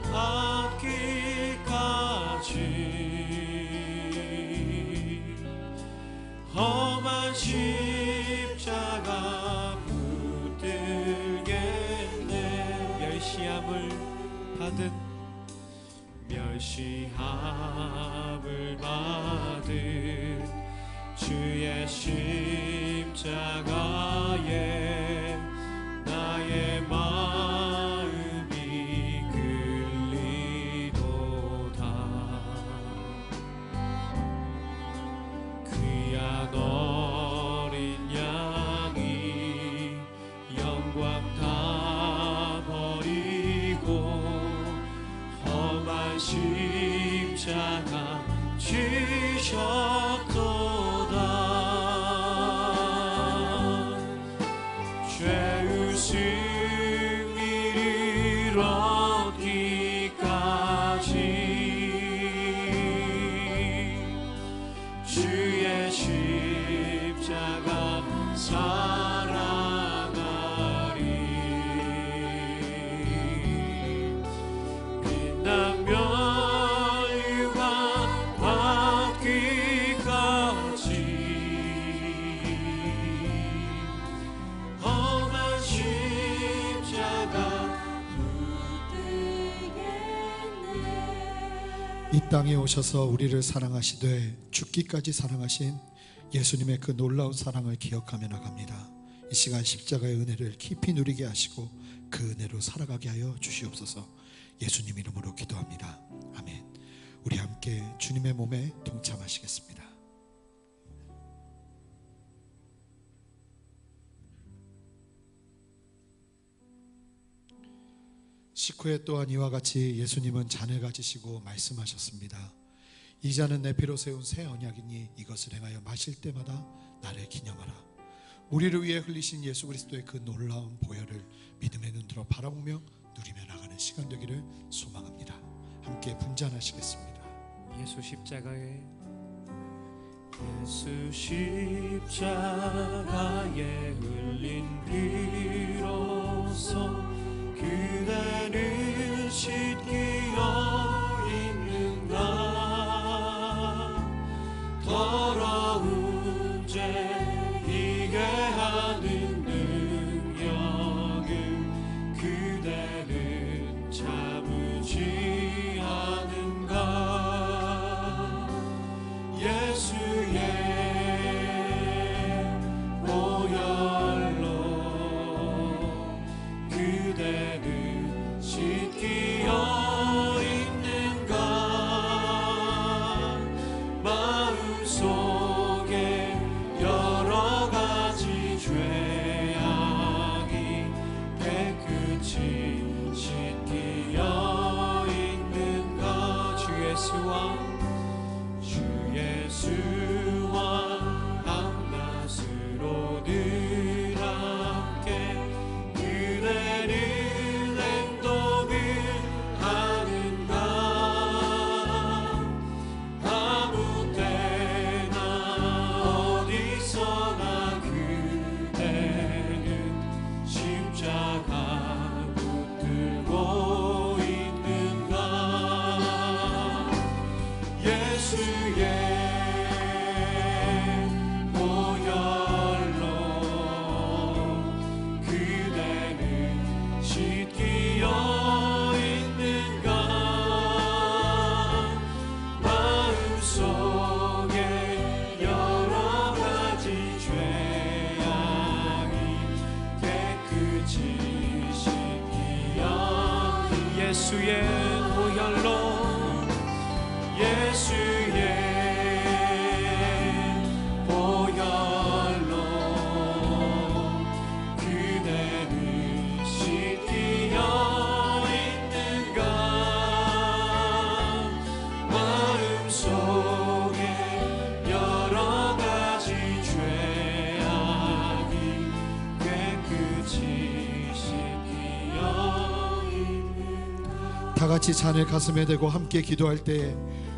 받기까지 험한 십자가 붙들겠네. 멸시함을 받은 주의 십자가에 나의 마음이 끌리도다. 귀한 어린 양이 영광 다 버리고 험한 십자가 지셨도다. 죄의 승리를 얻기까지 주의 십자가 사랑하리. 빛난 면류관 받기까지 험한 십자가 이 땅에 오셔서 우리를 사랑하시되 죽기까지 사랑하신 예수님의 그 놀라운 사랑을 기억하며 나갑니다. 이 시간 십자가의 은혜를 깊이 누리게 하시고 그 은혜로 살아가게 하여 주시옵소서. 예수님 이름으로 기도합니다. 아멘. 우리 함께 주님의 몸에 동참하시겠습니다. 식후에 또한 이와 같이 예수님은 잔을 가지시고 말씀하셨습니다. 이 잔은 내 피로 세운 새 언약이니 이것을 행하여 마실 때마다 나를 기념하라. 우리를 위해 흘리신 예수 그리스도의 그 놀라운 보혈을 믿음의 눈으로 바라보며 누리며 나가는 시간 되기를 소망합니다. 함께 분잔하시겠습니다. 예수 십자가에 흘린 피로써 그대를 씻기어 있는가. 더러운 죄 이게 하는 능력을 그대는 참으지 않은가. 예수의 보혈로 그대는 씻기어 있는가. 예수의 보혈로 그대는 씻기어 있는가 마음속에 여러 가지 죄악이 깨끗이 씻기어 예수의 보혈로 예수의 보혈로 그대는 씻기어 있는가 마음속에 여러 가지 죄악이 깨끗이 씻기어 있는가. 다 같이 잔을 가슴에 대고 함께 기도할 때에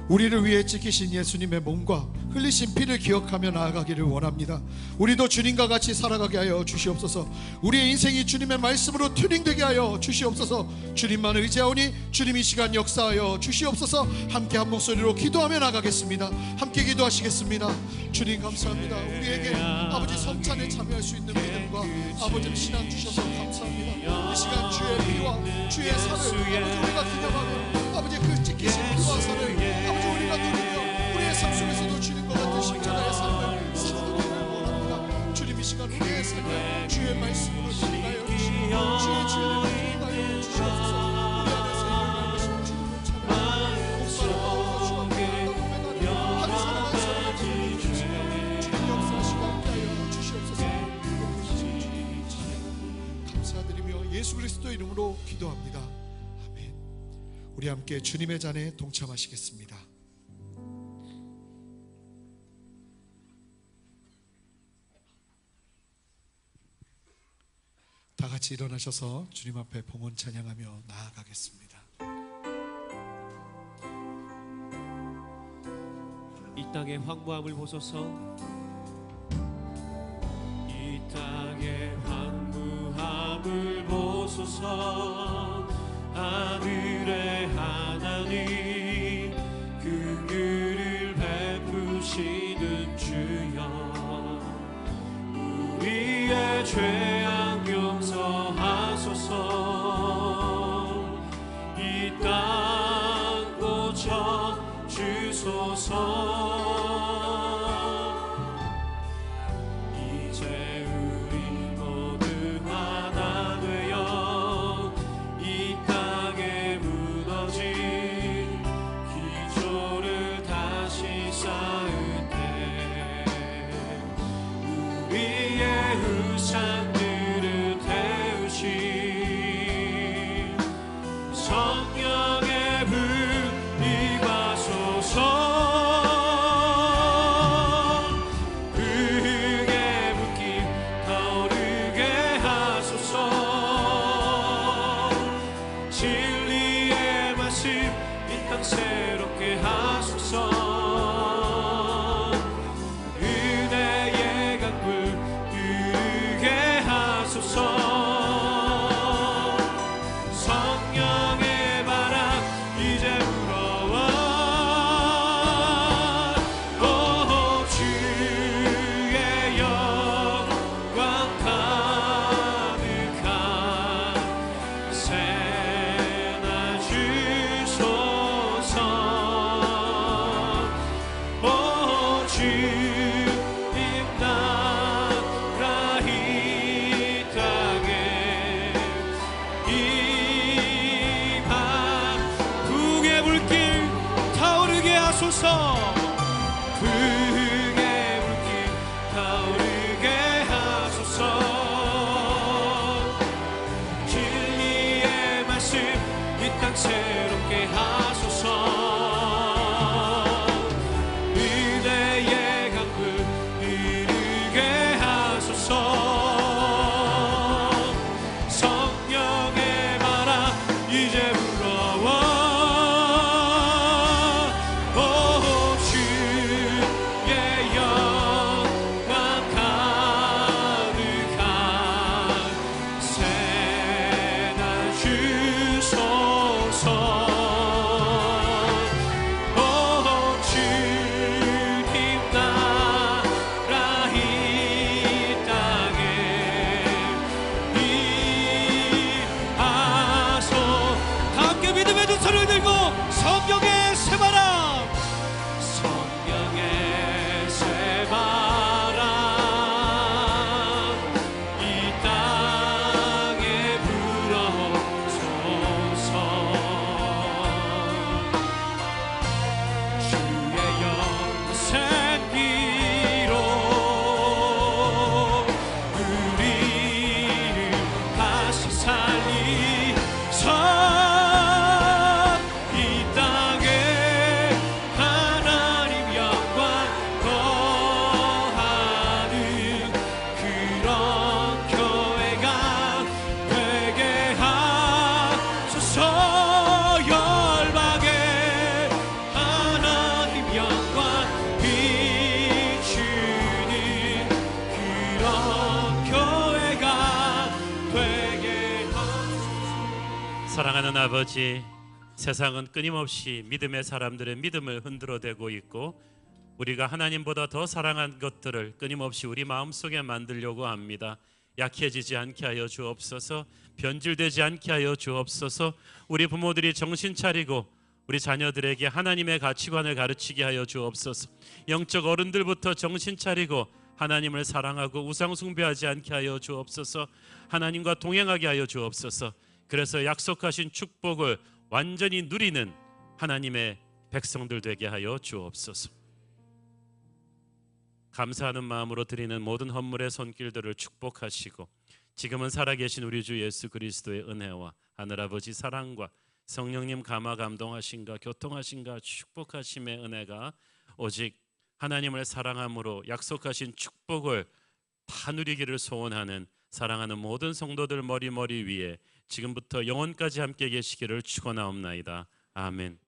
우리를 위해 찢기신 예수님의 몸과 흘리신 피를 기억하며 나아가기를 원합니다. 우리도 주님과 같이 살아가게 하여 주시옵소서. 우리의 인생이 주님의 말씀으로 튜닝되게 하여 주시옵소서. 주님만 의지하오니 주님 이 시간 역사하여 주시옵소서. 함께 한 목소리로 기도하며 나가겠습니다. 함께 기도하시겠습니다. 주님 감사합니다. 우리에게 아버지 성찬에 참여할 수 있는 믿음과 아버지 신앙 주셔서 감사합니다. 이 시간 주의 피와 주의 살을 아버지 우리가 기념하며 아버지 그 찢기신 피와 살을 아버지 우리가 누리며 우리의 삶 속에서도 주님과 같은 십자가의 삶을 살아가기를 원합니다. 주님 이 시간 우리의 삶을 주의 말씀으로 튜닝하여 주시고 주의 진리로 튜닝하여 주시옵소서. 우리 안에서 일어나신 주님을 찬양하며 목사로 주와 함께 한 사람 한 사람을 주시고 주님 역사하시고 함께하여 주시옵소서. 감사드리며 예수 그리스도 이름으로 기도합니다. 아멘. 우리 함께 주님의 잔에 동참하시겠습니다. 다 같이 일어나셔서 주님 앞에 봉헌 찬양하며 나아가겠습니다. 이 땅의 황무함을 보소서. 이 땅의 황무함을 보소서. 하늘의 하나님 그 글을 베푸시는 주여 우리의 죄악 용서하소서. 이 땅 고쳐 주소서. 이제 우리 모두 하나 되어 이 땅에 무너진 기초를 다시 쌓을 때 우리의 우상들을 태우신 성령의 불이 가소서. 그의 불길 타오르게 하소서. 진리의 말씀 이 땅 새롭게 하소서. 은혜의 강물 흐르게 하소서. 성령의 바람 이제 불어와. 오 주의 영광 가득한 새날 주소서. 오 주님 나라 이 땅에 이밤 북의 불길 타오르게 하소서. 북의 불길 타오르게 하소서. 진리의 말씀 이 땅 새롭게 하소서. 은혜의 강물 흐르게 하소서. 성령의 바람 이제 불어와. 오 주의 아버지, 세상은 끊임없이 믿음의 사람들의 믿음을 흔들어대고 있고 우리가 하나님보다 더 사랑한 것들을 끊임없이 우리 마음속에 만들려고 합니다. 약해지지 않게 하여 주옵소서. 변질되지 않게 하여 주옵소서. 우리 부모들이 정신 차리고 우리 자녀들에게 하나님의 가치관을 가르치게 하여 주옵소서. 영적 어른들부터 정신 차리고 하나님을 사랑하고 우상 숭배하지 않게 하여 주옵소서. 하나님과 동행하게 하여 주옵소서. 그래서 약속하신 축복을 완전히 누리는 하나님의 백성들 되게 하여 주옵소서. 감사하는 마음으로 드리는 모든 헌물의 손길들을 축복하시고 지금은 살아계신 우리 주 예수 그리스도의 은혜와 하늘아버지 사랑과 성령님 감화 감동하신가 교통하신가 축복하심의 은혜가 오직 하나님을 사랑함으로 약속하신 축복을 다 누리기를 소원하는 사랑하는 모든 성도들 머리 위에 지금부터 영원까지 함께 계시기를 축원하옵나이다. 아멘.